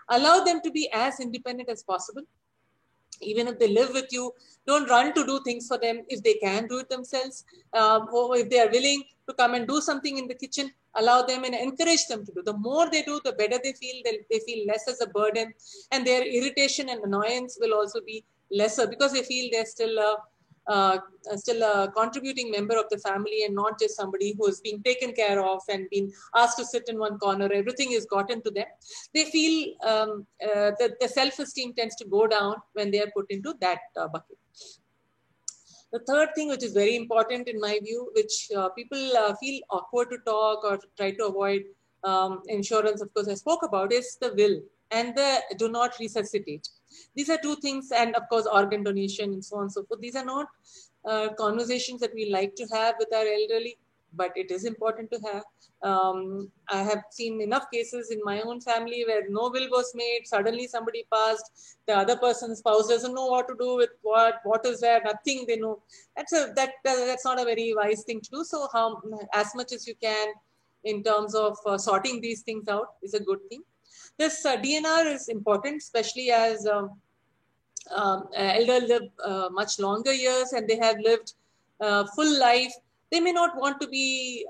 Allow them to be as independent as possible. Even if they live with you, don't run to do things for them. If they can do it themselves, or if they are willing to come and do something in the kitchen, allow them and encourage them to do. The more they do, the better they feel. They feel less as a burden, and their irritation and annoyance will also be lesser because they feel they're still a contributing member of the family and not just somebody who is being taken care of and been asked to sit in one corner. Everything is gotten to them. They feel that the self-esteem tends to go down when they are put into that bucket. The third thing, which is very important in my view, which people feel awkward to talk or try to avoid, insurance, of course, I spoke about, is the will and the do not resuscitate. These are two things, and of course, organ donation and so on and so forth. These are not conversations that we like to have with our elderly, but it is important to have. I have seen enough cases in my own family where no will was made, suddenly somebody passed, the other person's spouse doesn't know what to do with what is there, nothing they know. That's not a very wise thing to do. So as much as you can in terms of sorting these things out is a good thing. This DNR is important, especially as elders live much longer years and they have lived full life. They may not want to be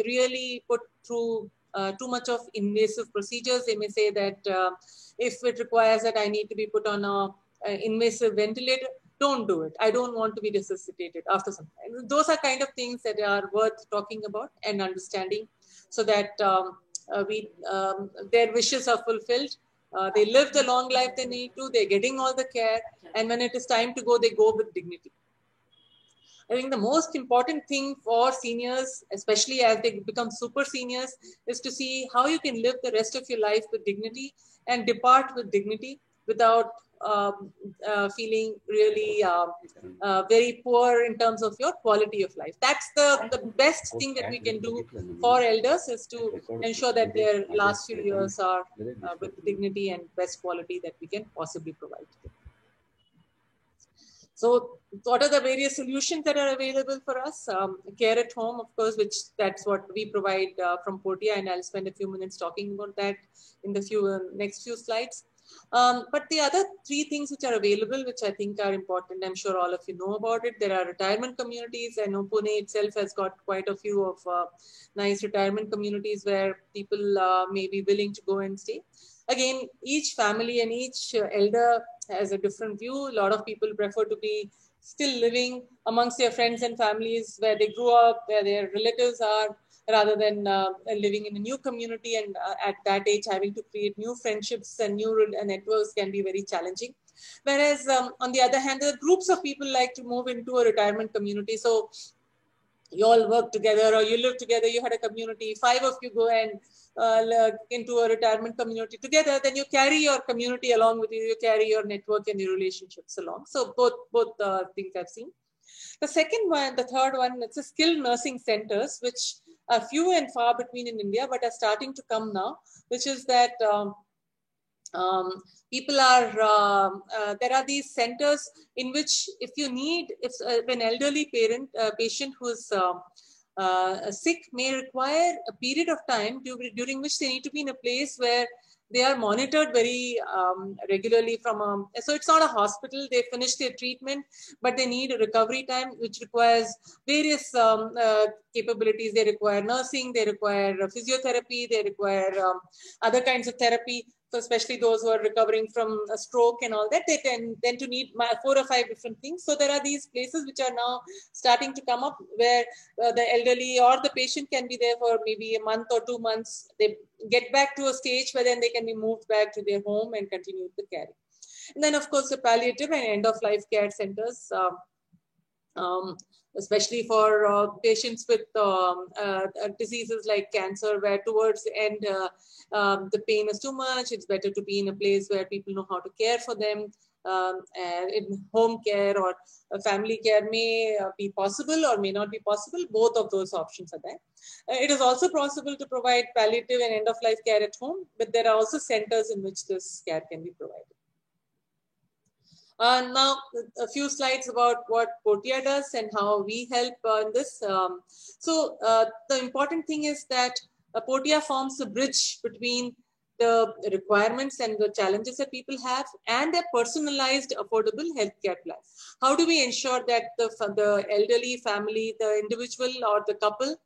really put through too much of invasive procedures. They may say that if it requires that I need to be put on an invasive ventilator, don't do it. I don't want to be resuscitated after some time. Those are kind of things that are worth talking about and understanding so that their wishes are fulfilled. They live the long life they need to. They're getting all the care. And when it is time to go, they go with dignity. I think the most important thing for seniors, especially as they become super seniors, is to see how you can live the rest of your life with dignity and depart with dignity without feeling really very poor in terms of your quality of life. That's the best thing that we can do for elders, is to ensure that their last few years are with dignity and best quality that we can possibly provide to them. So what are the various solutions that are available for us? Care at home, of course, that's what we provide from Portea, and I'll spend a few minutes talking about that in the next few slides. But the other three things which are available, which I think are important, I'm sure all of you know about it. There are retirement communities. I know Pune itself has got quite a few of nice retirement communities where people may be willing to go and stay. Again, each family and each elder has a different view. A lot of people prefer to be still living amongst their friends and families where they grew up, where their relatives are, rather than living in a new community, and at that age having to create new friendships and new networks can be very challenging. Whereas on the other hand, there are groups of people like to move into a retirement community. So you all work together or you live together, you had a community, 5 of you go and into a retirement community together, then you carry your community along with you, you carry your network and your relationships along. So both things I've seen. The second one, the third one, it's a skilled nursing centers, which are few and far between in India, but are starting to come now, which is that people are, there are these centers in which if an elderly patient who is sick may require a period of time during which they need to be in a place where they are monitored very regularly from so it's not a hospital. They finish their treatment, but they need a recovery time, which requires various capabilities. They require nursing, they require physiotherapy, they require other kinds of therapy. So especially those who are recovering from a stroke and all that, they tend to need 4 or 5 different things. So there are these places which are now starting to come up where the elderly or the patient can be there for maybe a month or 2 months. They get back to a stage where then they can be moved back to their home and continue the care. And then of course the palliative and end-of-life care centers, especially for patients with diseases like cancer, where towards the end the pain is too much. It's better to be in a place where people know how to care for them. And in home care or family care may be possible or may not be possible. Both of those options are there. It is also possible to provide palliative and end-of-life care at home, but there are also centers in which this care can be provided. Now, a few slides about what Portea does and how we help in this. The important thing is that Portea forms a bridge between the requirements and the challenges that people have and a personalized, affordable healthcare plan. How do we ensure that the elderly family, the individual or the couple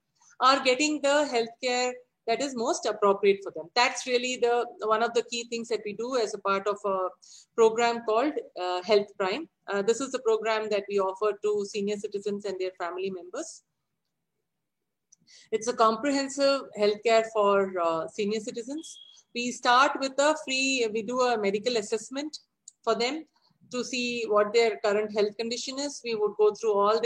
are getting the healthcare that is most appropriate for them? That's really one of the key things that we do as a part of a program called Health Prime. This is the program that we offer to senior citizens and their family members. It's a comprehensive healthcare for senior citizens. We start with we do a medical assessment for them to see what their current health condition is. We would go through all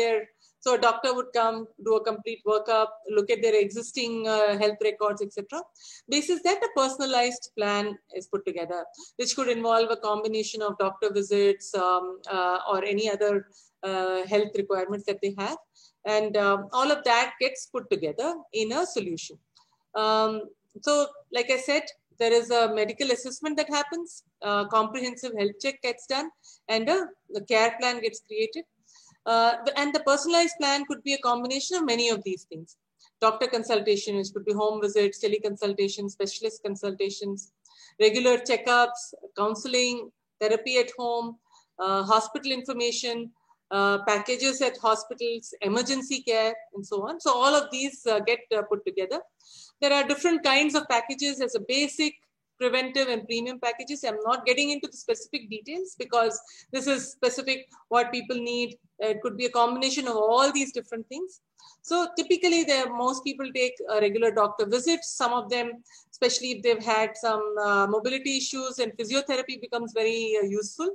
so a doctor would come, do a complete workup, look at their existing health records, etc. Basis that a personalized plan is put together, which could involve a combination of doctor visits or any other health requirements that they have. And all of that gets put together in a solution. So like I said, there is a medical assessment that happens, comprehensive health check gets done, and the care plan gets created. And the personalized plan could be a combination of many of these things. Doctor consultation, which could be home visits, teleconsultations, specialist consultations, regular checkups, counseling, therapy at home, hospital information, packages at hospitals, emergency care, and so on. So all of these get put together. There are different kinds of packages as a basic, preventive and premium packages. I'm not getting into the specific details because this is specific what people need. It could be a combination of all these different things. So typically most people take a regular doctor visits. Some of them, especially if they've had some mobility issues, and physiotherapy becomes very useful.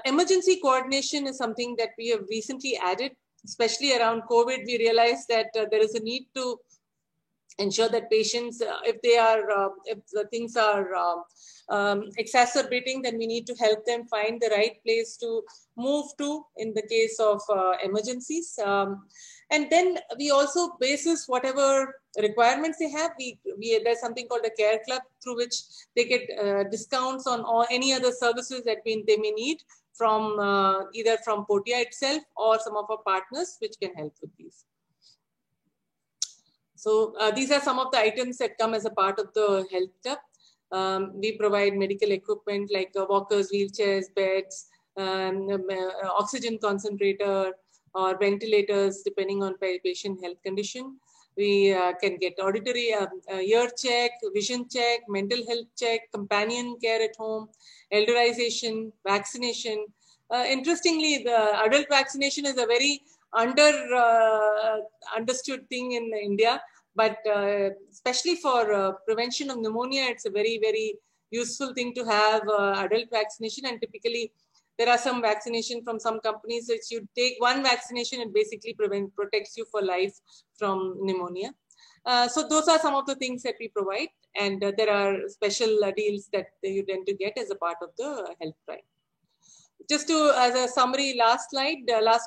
Emergency coordination is something that we have recently added, especially around COVID. We realized that there is a need to ensure that patients, if the things are exacerbating, then we need to help them find the right place to move to in the case of emergencies. And then we also, basis whatever requirements they have, there's something called a care club through which they get discounts on any other services that they may need from either from Portea itself or some of our partners, which can help with these. So these are some of the items that come as a part of the health club. We provide medical equipment like walkers, wheelchairs, beds, oxygen concentrator or ventilators, depending on patient health condition. We can get auditory, ear check, vision check, mental health check, companion care at home, elderization, vaccination. Interestingly, the adult vaccination is a very understood thing in India, but especially for prevention of pneumonia, it's a very, very useful thing to have adult vaccination. And typically there are some vaccination from some companies which you take one vaccination, it basically protects you for life from pneumonia. So those are some of the things that we provide, and there are special deals that you tend to get as a part of the Health Prime. Just as a summary, last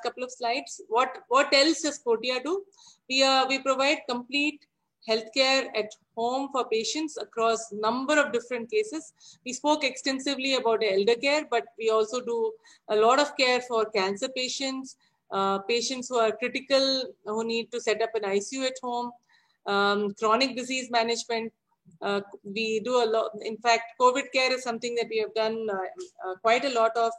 couple of slides, what else does Portea do? We provide complete healthcare at home for patients across number of different cases. We spoke extensively about elder care, but we also do a lot of care for cancer patients, patients who are critical, who need to set up an ICU at home, chronic disease management, We do a lot. In fact, COVID care is something that we have done quite a lot of.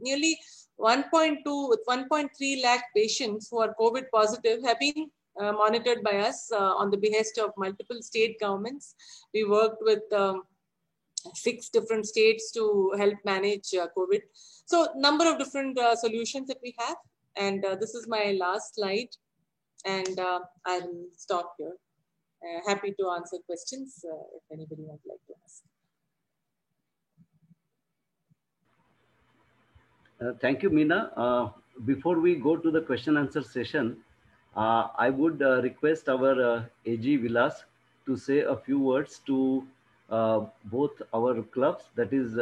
Nearly 1.3 lakh patients who are COVID positive have been monitored by us on the behest of multiple state governments. We worked with 6 different states to help manage COVID. So, number of different solutions that we have. And this is my last slide. And I'll stop here. Happy to answer questions if anybody would like to ask. Thank you, Meena. Before we go to the question answer session, I would request our AG Vilas to say a few words to both our clubs, that is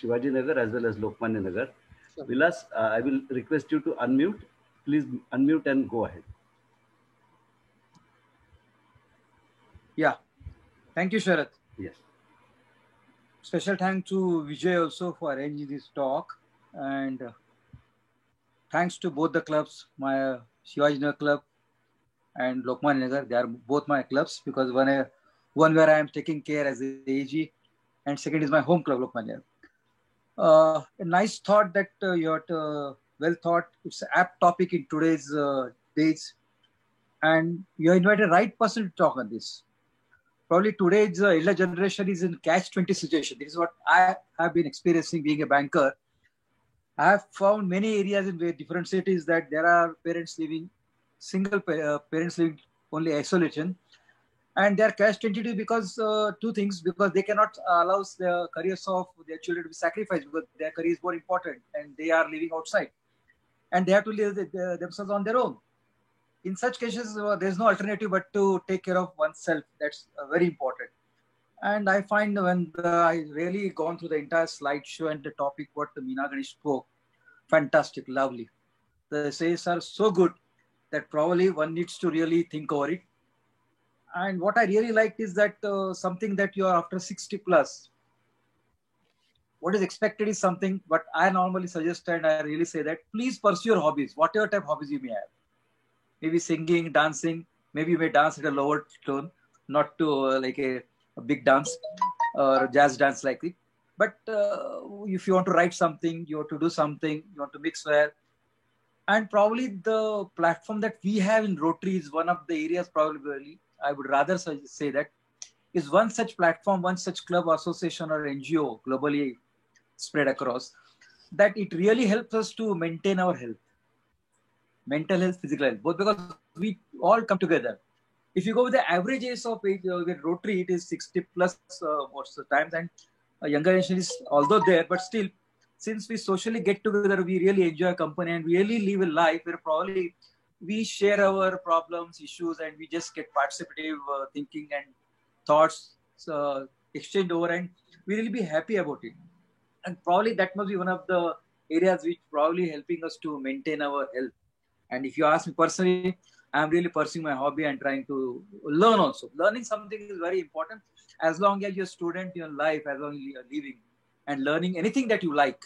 Shivaji Nagar as well as Lokmanya Nagar. Sure. Vilas, I will request you to unmute. Please unmute and go ahead. Yeah. Thank you, Sharath. Yes. Special thanks to Vijay also for arranging this talk. And thanks to both the clubs, my Shivaji Nagar club and Lokmanya Nagar. They are both my clubs because one where I am taking care as the AG and second is my home club, Lokmanya. A nice thought that you had well thought. It's an apt topic in today's days. And you invited the right person to talk on this. Probably today's elder generation is in catch-20 situation. This is what I have been experiencing being a banker. I have found many areas in different cities that there are parents living, parents living only isolation. And they are catch-22 because two things, because they cannot allow the careers of their children to be sacrificed because their career is more important and they are living outside. And they have to live themselves on their own. In such cases, there's no alternative but to take care of oneself. That's very important. And I find when I really gone through the entire slideshow and the topic what the Meena Ganesh spoke, fantastic, lovely. The essays are so good that probably one needs to really think over it. And what I really liked is that something that you are after 60 plus. What is expected is something, but I normally suggest and I really say that please pursue your hobbies, whatever type of hobbies you may have. Maybe singing, dancing, maybe you may dance at a lower tone, not to like a big dance or jazz dance like it. But if you want to write something, you want to do something, you want to mix where. And probably the platform that we have in Rotary is one of the areas probably, I would rather say that, is one such platform, one such club, association or NGO globally spread across, that it really helps us to maintain our health. Mental health, physical health, both because we all come together. If you go with the average age of age with Rotary, it is 60 plus most of the times, and younger generation is although there, but still, since we socially get together, we really enjoy company and we really live a life where probably we share our problems, issues, and we just get participative thinking and thoughts exchange over, and we really be happy about it. And probably that must be one of the areas which probably helping us to maintain our health. And if you ask me personally, I'm really pursuing my hobby and trying to learn also. Learning something is very important. As long as you're a student in your life, as long as you're living and learning anything that you like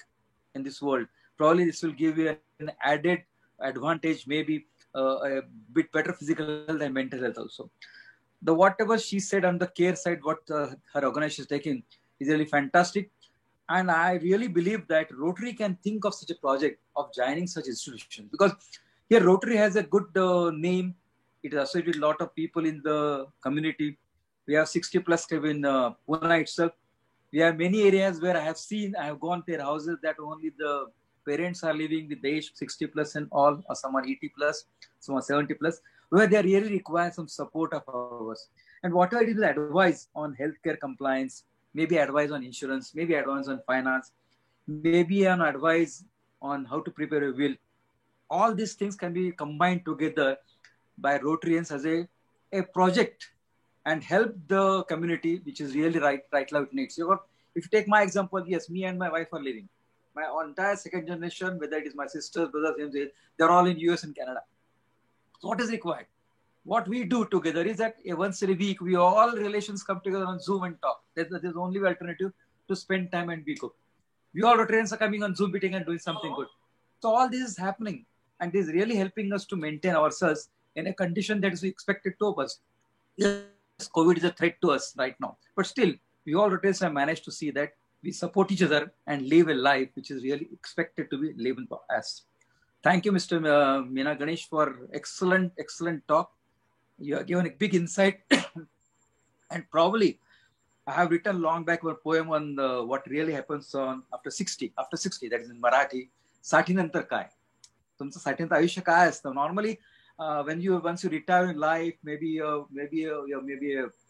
in this world, probably this will give you an added advantage, maybe a bit better physical health and mental health also. The whatever she said on the care side, what her organization is taking is really fantastic. And I really believe that Rotary can think of such a project of joining such institutions, because here Rotary has a good name. It is associated with a lot of people in the community. We have 60 plus club in Pune itself. We have many areas where I have gone to their houses that only the parents are living with the age 60 plus and all, or some are 80 plus, some are 70 plus, where they really require some support of ours. And whatever it is, advice on healthcare compliance, maybe advice on insurance, maybe advice on finance, maybe an advice on how to prepare a will. All these things can be combined together by Rotarians as a project and help the community, which is really right now it needs. If you take my example, yes, me and my wife are living. My entire second generation, whether it is my sisters, brothers, they're all in US and Canada. So what is required? What we do together is that once a week, we all relations come together on Zoom and talk. There's only alternative to spend time and be good. We all Rotarians are coming on Zoom meeting and doing something good. So all this is happening. And this is really helping us to maintain ourselves in a condition that is expected to us. COVID is a threat to us right now. But still, we all Rotarians have managed to see that we support each other and live a life which is really expected to be lived as. Thank you, Mr. Meena Ganesh, for excellent talk. You have given a big insight. And probably, I have written long back a poem on what really happens on after 60, that is in Marathi. 60 नंतर काय? तुमचं 60th आयुष्य काय असतं? Normally, once you retire in life, maybe a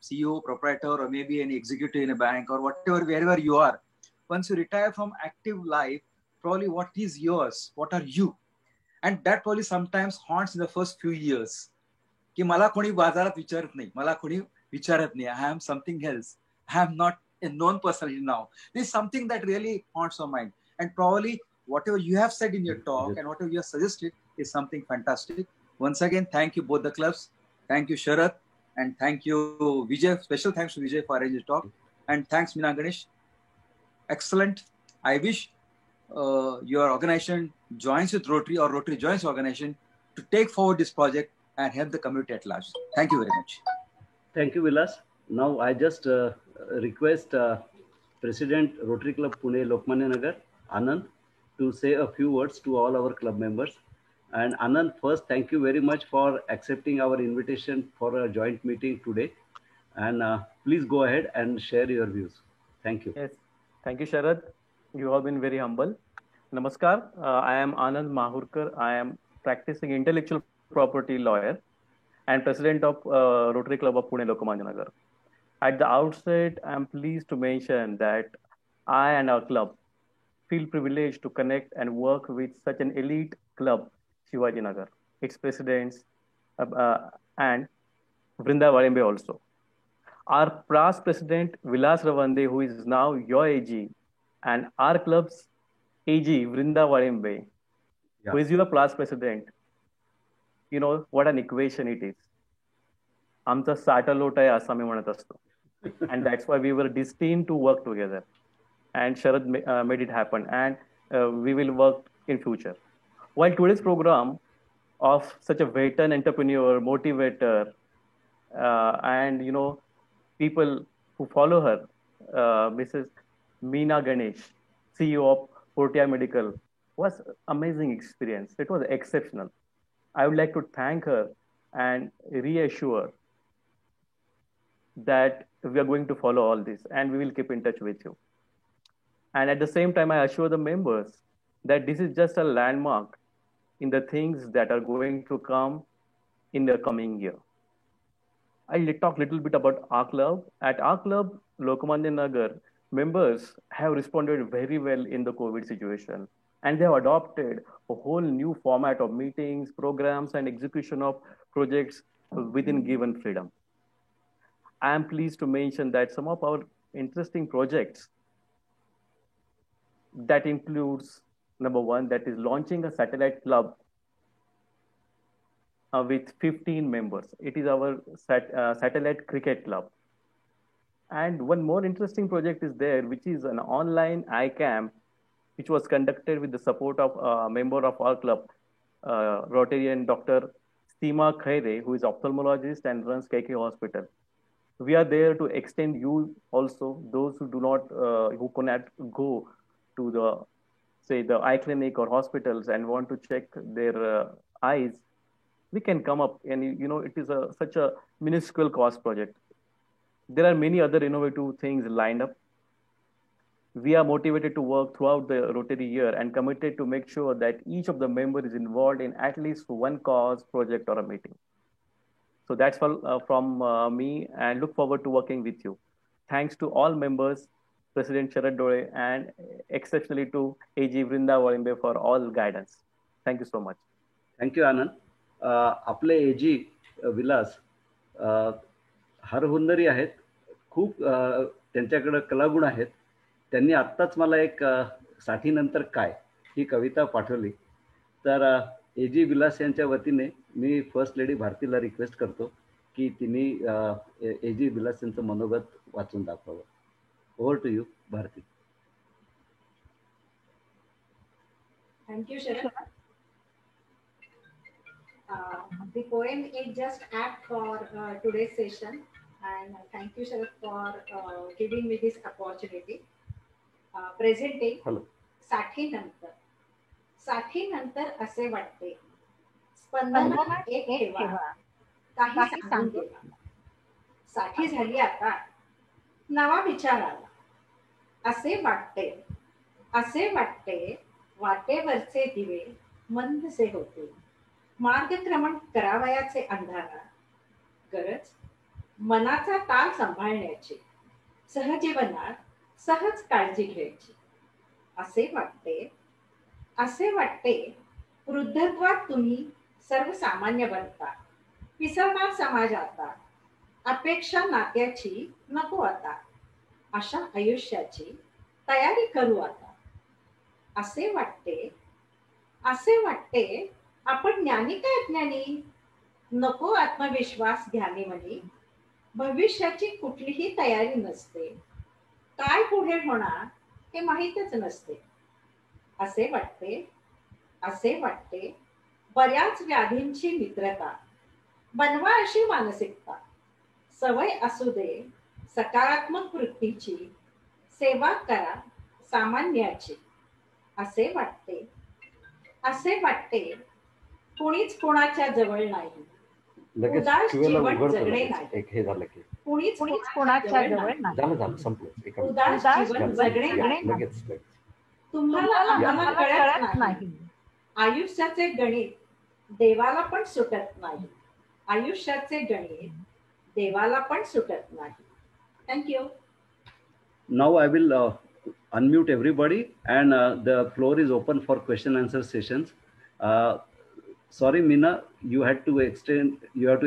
CEO, proprietor, or maybe an executive in a bank or whatever, wherever you are. Once you retire from active life, probably what is yours? What are you? And that probably sometimes haunts in the first few years. की मला कोणी बाजारात विचारत नाही, मला कोणी विचारत नाही. I am something else. I am not a known personality now. This is something that really haunts our mind. And probably whatever you have said in your talk and whatever you have suggested is something fantastic. Once again, thank you both the clubs. Thank you, Sharath. And thank you, Vijay. Special thanks to Vijay for arranging the talk. And thanks, Meena Ganesh. Excellent. I wish your organization joins with Rotary or Rotary joins the organization to take forward this project and help the community at large. Thank you very much. Thank you, Vilas. Now I just request President Rotary Club Pune Lokmanya Nagar, Anand, to say a few words to all our club members. And Anand, first, thank you very much for accepting our invitation for a joint meeting today. And please go ahead and share your views. Thank you. Yes, thank you, Sharath. You have been very humble. Namaskar. I am Anand Mahurkar. I am practicing intellectual property lawyer and president of Rotary Club of Pune Lokmanya Nagar. At the outset, I am pleased to mention that I and our club feel privileged to connect and work with such an elite club, Shivaji Nagar, its presidents, and Vrinda Warimbe also. Our past president, Vilas Ravande, who is now your AG, and our club's AG, Vrinda Warimbe, who is your past president. You know what an equation it is. आमचा साठा लोट आहे असं आम्ही म्हणत असतो. And that's why we were destined to work together. And Sharad made it happen. And we will work in future. While today's program of such a veteran entrepreneur, motivator, and people who follow her, Mrs. Meena Ganesh, CEO of Portia Medical, was amazing experience. It was exceptional. I would like to thank her and reassure that we are going to follow all this and we will keep in touch with you. And at the same time, I assure the members that this is just a landmark in the things that are going to come in the coming year. I'll talk a little bit about our club. At our club, Lokmanya Nagar, members have responded very well in the COVID situation. And they have adopted a whole new format of meetings, programs, and execution of projects within given freedom. I am pleased to mention that some of our interesting projects that includes, number one, that is launching a satellite club with 15 members. It is our satellite cricket club. And one more interesting project is there, which is an online iCamp, which was conducted with the support of a member of our club, Rotarian Dr. Seema Khaire, who is ophthalmologist and runs KK Hospital. We are there to extend you also, those who do not, who cannot go to the eye clinic or hospitals and want to check their eyes. We can come up and, it is such a minuscule cost project. There are many other innovative things lined up. We are motivated to work throughout the Rotary year and committed to make sure that each of the members is involved in at least one cause, project, or a meeting. So that's all from me, and look forward to working with you. Thanks to all members, President Sharad Dole, and exceptionally to AG Vrinda Warimbe for all guidance. Thank you so much. Thank you, Anand. आपले एजी विलास हरहुन्नरी आहेत, खूप त्यांच्याकडे कलागुण आहेत. त्यांनी आत्ताच मला एक 60 नंतर काय ही कविता पाठवली. तर एजी विलास यांच्या वतीने मी फर्स्ट लेडी भारतीला रिक्वेस्ट करतो की तिने एजी विलास यांचं मनोगत वाचून दाखवावं. Over to you, Bharati. Thank you Sharad. The poem is just apt for today's session. and thank you, Sharad, for giving me this opportunity. Presenting Hello. साथीनंतर असे वाटते, स्पंदनात एक ठेवा, काही सांगून गेला. साठी झाली आता, नवा विचार आला. असे वाटते, वाटेवरचे दिवे मंदसे होते. मार्गक्रमण करावयाचे अंधारा, गरज मनाचा ताल सांभाळण्याची, सहजीवनात सहज काळजी घ्यायची. असे वाटते, वृद्धत्वात तुम्ही सर्वसामान्य बनता. विसरणार समाज आता, अपेक्षा नात्याची नको आता. अशा आयुष्याची तयारी करू आता. असे वाटते, आपण ज्ञानी काय अज्ञानी, नको आत्मविश्वास ध्यानी मनी. भविष्याची कुठलीही तयारी नसते, काय पुढे होणार हे माहीतच नसते. असे वाटते, बऱ्याच व्याधींची मित्रता, बनवा अशी मानसिकता. सवय असू दे सकारात्मक वृत्तीची, सेवा करा सामान्याची. असे वाटते, कुणीच कोणाच्या जवळ नाही, उदास जीवन जगणे नाही. कुणीच कोणाच्या जवळ नाही, उदास जीवन जगणे नाही. तुम्हाला आम्हाला कळत नाही, आयुष्याचे गणित देवाला पण सुटत नाही. Thank you. Now I will unmute everybody, and the floor is open for question answer sessions. Sorry, Meena, you have to extend your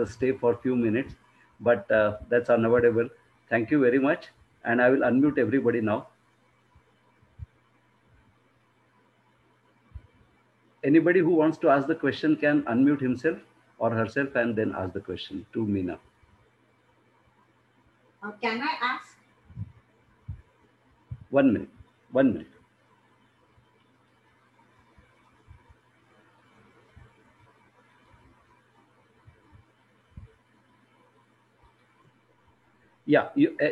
stay for a few minutes, but that's unavoidable. Thank you very much, and I will unmute everybody now. Anybody who wants to ask the question can unmute himself or herself and then ask the question to Meena. Can I ask? 1 minute. Yeah,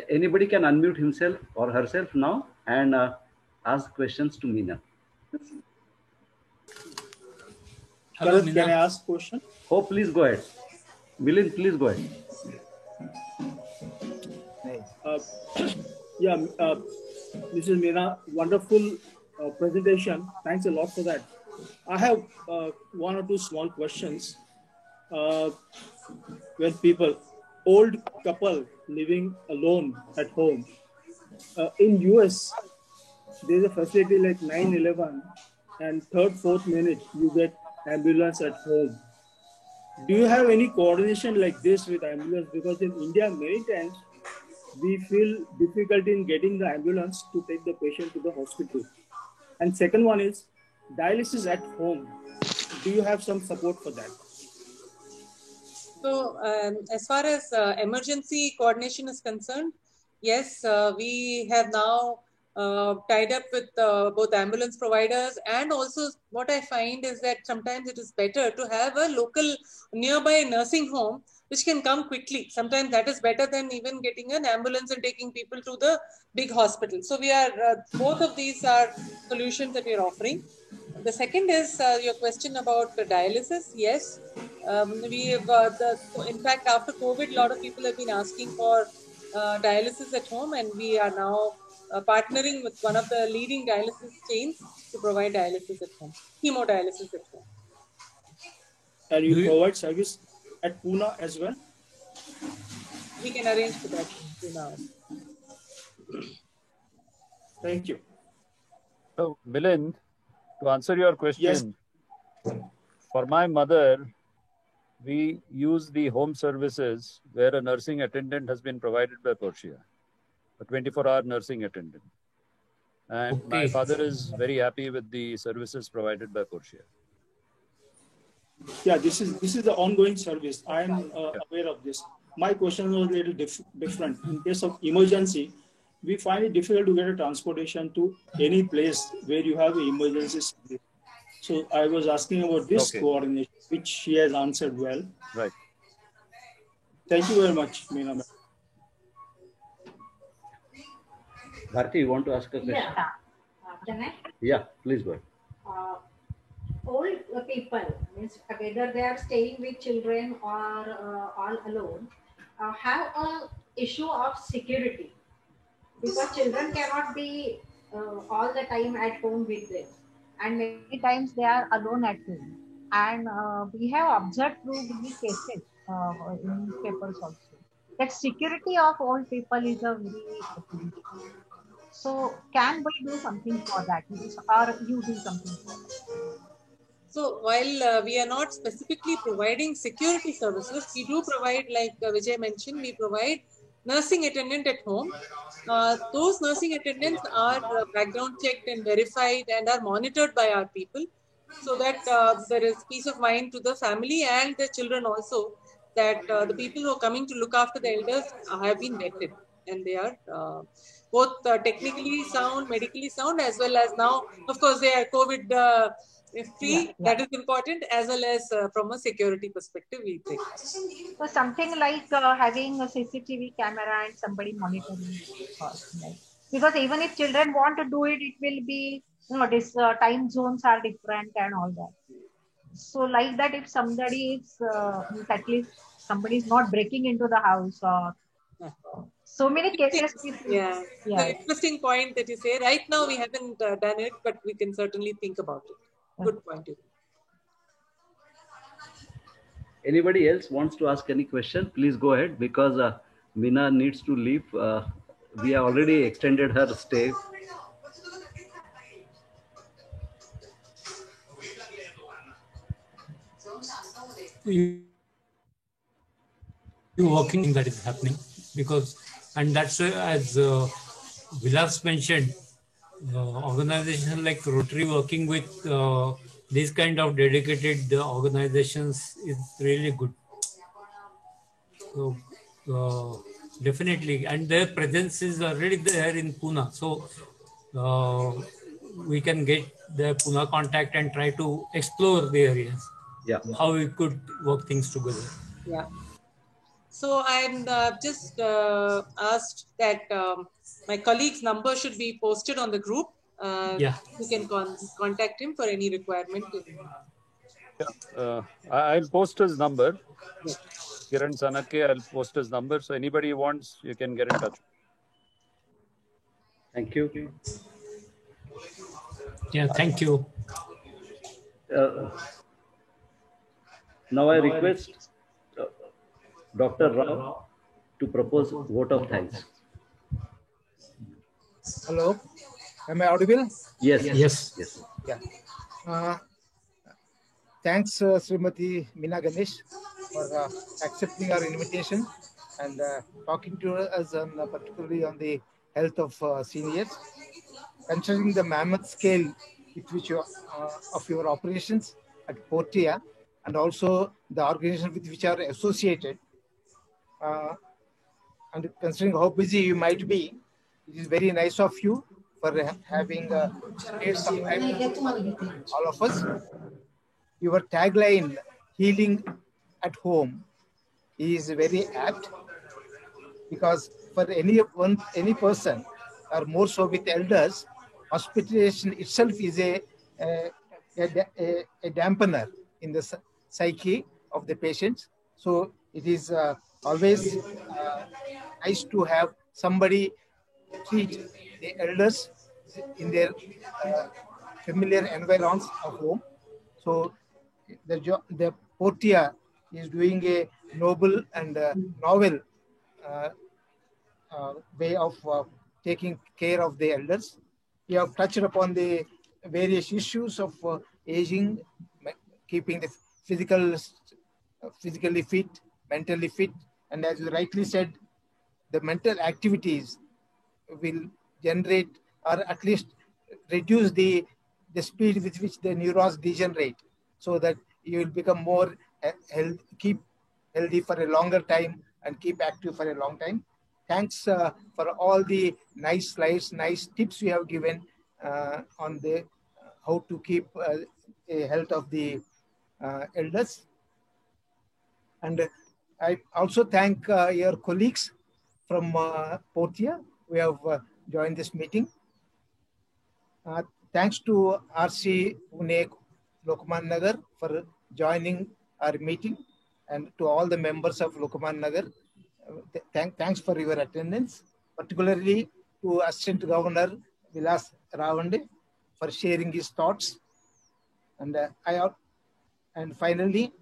anybody can unmute himself or herself now and ask questions to Meena. Hello, can I ask a question? Oh, please go ahead. Milind, please go ahead. Mrs. Meena, wonderful presentation. Thanks a lot for that. I have one or two small questions. When old couple living alone at home, in US, there's a facility like 911, and 3rd, 4th minute you get ambulance at home. Do you have any coordination like this with ambulance? Because in India, many times we feel difficulty in getting the ambulance to take the patient to the hospital. And second one is dialysis at home. Do you have some support for that? So as far as emergency coordination is concerned, yes, we have now tied up with both ambulance providers, and also what I find is that sometimes it is better to have a local nearby nursing home which can come quickly. Sometimes that is better than even getting an ambulance and taking people to the big hospital. So we are, both of these are solutions that we are offering. The second is your question about the dialysis. Yes, we have, in fact, after COVID, a lot of people have been asking for dialysis at home, and we are now partnering with one of the leading dialysis chains to provide dialysis at home, hemodialysis at home. And you provide service at Pune as well? We can arrange for that now. Thank you. So, Milind, to answer your question, yes. For my mother, we use the home services where a nursing attendant has been provided by Portia, a 24-hour nursing attendant. And my father is very happy with the services provided by Portia. Yeah, this is the ongoing service. I am aware of this. My question was a little different. In case of emergency, we find it difficult to get a transportation to any place where you have an emergency service. So I was asking about this coordination, which she has answered well. Right. Thank you very much, Meena. Bharti, you want to ask a question? Yeah. Can I? Yeah, please go ahead. Old people, means whether they are staying with children or all alone, have a issue of security, because children cannot be all the time at home with them, and many times they are alone at home. And we have observed through many cases in newspapers also that security of old people is a very. So can we do something for that, or you do something for that? So while we are not specifically providing security services, we do provide, like Vijay mentioned, we provide nursing attendant at home. Those nursing attendants are background checked and verified and are monitored by our people, so that there is peace of mind to the family and the children also, that the people who are coming to look after the elders have been vetted, and they are both technically sound, medically sound, as well as now, of course, they are COVID free. That is important, as well as from a security perspective, we take. So something like having a CCTV camera and somebody monitoring, like, because even if children want to do it, it will be, this time zones are different and all that. So like that, if somebody is at least somebody is not breaking into the house, or so many cases. Yeah, the interesting point that you say. Right now, we haven't done it, but we can certainly think about it. Good point. Anybody else wants to ask any question? Please go ahead, because Meena needs to leave. We have already extended her stay. Working that is happening, because, and that's as Vilas mentioned, organizations like Rotary working with these kind of dedicated organizations is really good. So definitely, and their presence is already there in Pune. So we can get the Pune contact and try to explore the areas. Yeah, how we could work things together. Yeah. So I'm just asked that my colleague's number should be posted on the group. Yeah. You can contact him for any requirement. Yeah. I'll post his number. Kiran Sanake, I'll post his number. So anybody who wants, you can get in touch. Thank you. Yeah, thank you. Now I request Dr. Rao to propose vote of thanks. Hello, am I audible? Yes. Yes. Yeah. Thanks, Srimati Meena Ganesh, for accepting our invitation and talking to us particularly on the health of seniors. Considering the mammoth scale with which of your operations at Portia, and also the organizations with which are associated, and considering how busy you might be, it is very nice of you for having spared some time all of us. Your tagline, healing at home, is very apt, because for any person, or more so with elders, hospitalization itself is a dampener in the psyche of the patients. So it is always nice to have somebody treat the elders in their familiar environs of home. So the Portia is doing a noble and novel way of taking care of the elders. We have touched upon the various issues of aging, keeping the physically fit, mentally fit, and as you rightly said, the mental activities will generate, or at least reduce the speed with which the neurons degenerate, so that you will become more keep healthy for a longer time and keep active for a long time. Thanks for all the nice slides, nice tips you have given on the how to keep a health of the elders. And I also thank your colleagues from Portia who have joined this meeting. Thanks to RC Pune Lokman Nagar for joining our meeting, and to all the members of Lokman Nagar. Thanks for your attendance, particularly to Assistant Governor Vilas Ravande for sharing his thoughts. And finally,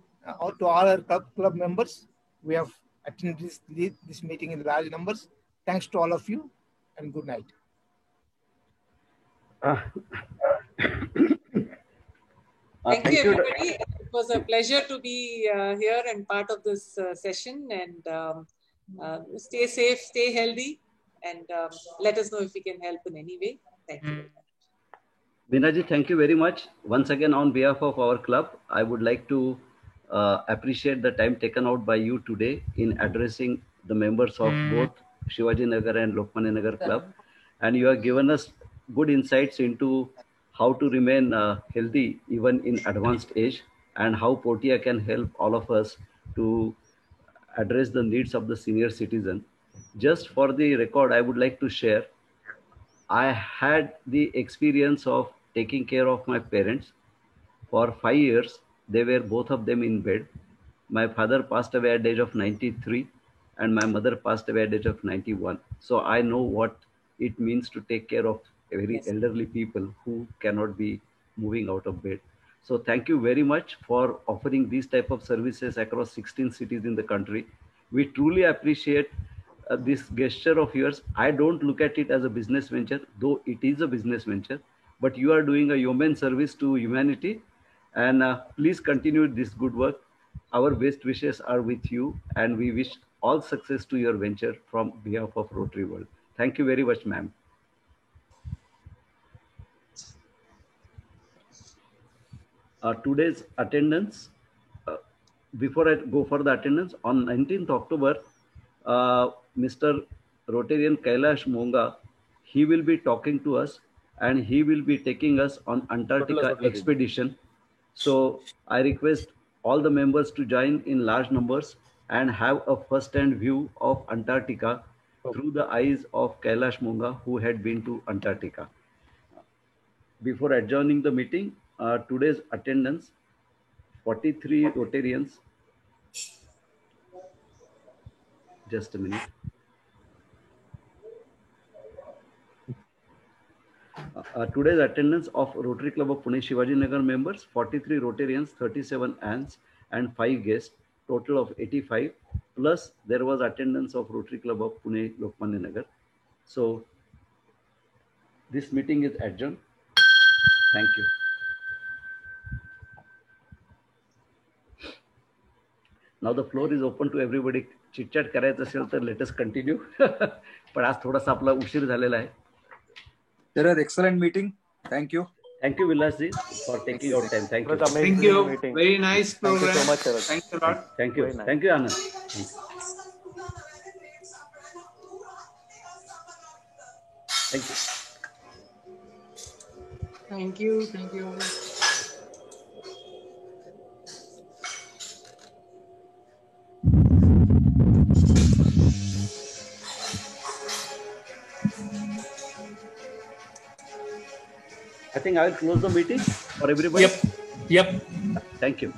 to all our club members, we have attended this meeting in large numbers. Thanks to all of you, and good night. Thank you, everybody. It was a pleasure to be here and part of this session. And stay safe, stay healthy, and let us know if we can help in any way. Thank you. Veena ji, thank you very much. Once again, on behalf of our club, I would like to appreciate the time taken out by you today in addressing the members of both Shivaji Nagar and Lokmanya Nagar Club. And you have given us good insights into how to remain healthy even in advanced age, and how Portia can help all of us to address the needs of the senior citizen. Just for the record, I would like to share, I had the experience of taking care of my parents. For 5 years, they were both of them in bed. My father passed away at the age of 93 and my mother passed away at the age of 91. So I know what it means to take care of very elderly people who cannot be moving out of bed. So thank you very much for offering these type of services across 16 cities in the country. We truly appreciate this gesture of yours. I don't look at it as a business venture, though it is a business venture, but you are doing a yeoman service to humanity. And please continue this good work. Our best wishes are with you, and we wish all success to your venture from behalf of Rotary World. Thank you very much, ma'am. Today's attendance, before I go for the attendance, on 19th October, Mr. Rotarian Kailash Monga, he will be talking to us and he will be taking us on Antarctica expedition. So I request all the members to join in large numbers and have a first-hand view of Antarctica through the eyes of Kailash Monga, who had been to Antarctica. Before adjourning the meeting, today's attendance, 43 Rotarians. Just a minute. Today's attendance of Rotary Club of Pune Shivaji Nagar members, 43 Rotarians, 37 ants and 5 guests, total of 85. Plus there was attendance of Rotary Club of Pune Lokmanya Nagar. So this meeting is adjourned. Thank you. Now the floor is open to everybody. Chit-chat करायचं असेल तर let us continue. पण आज थोडासा आपला उशीर झालेला आहे. There are excellent meeting. Thank you. Thank you, Vilas ji, for taking your time. Thank you. Thank you. Very nice program. Thank you so much, sir. Thanks a lot. Thank you. Nice. Thank you, Anand. Thank you. Thank you. Thank you. I think I will close the meeting for everybody. Yep. Thank you.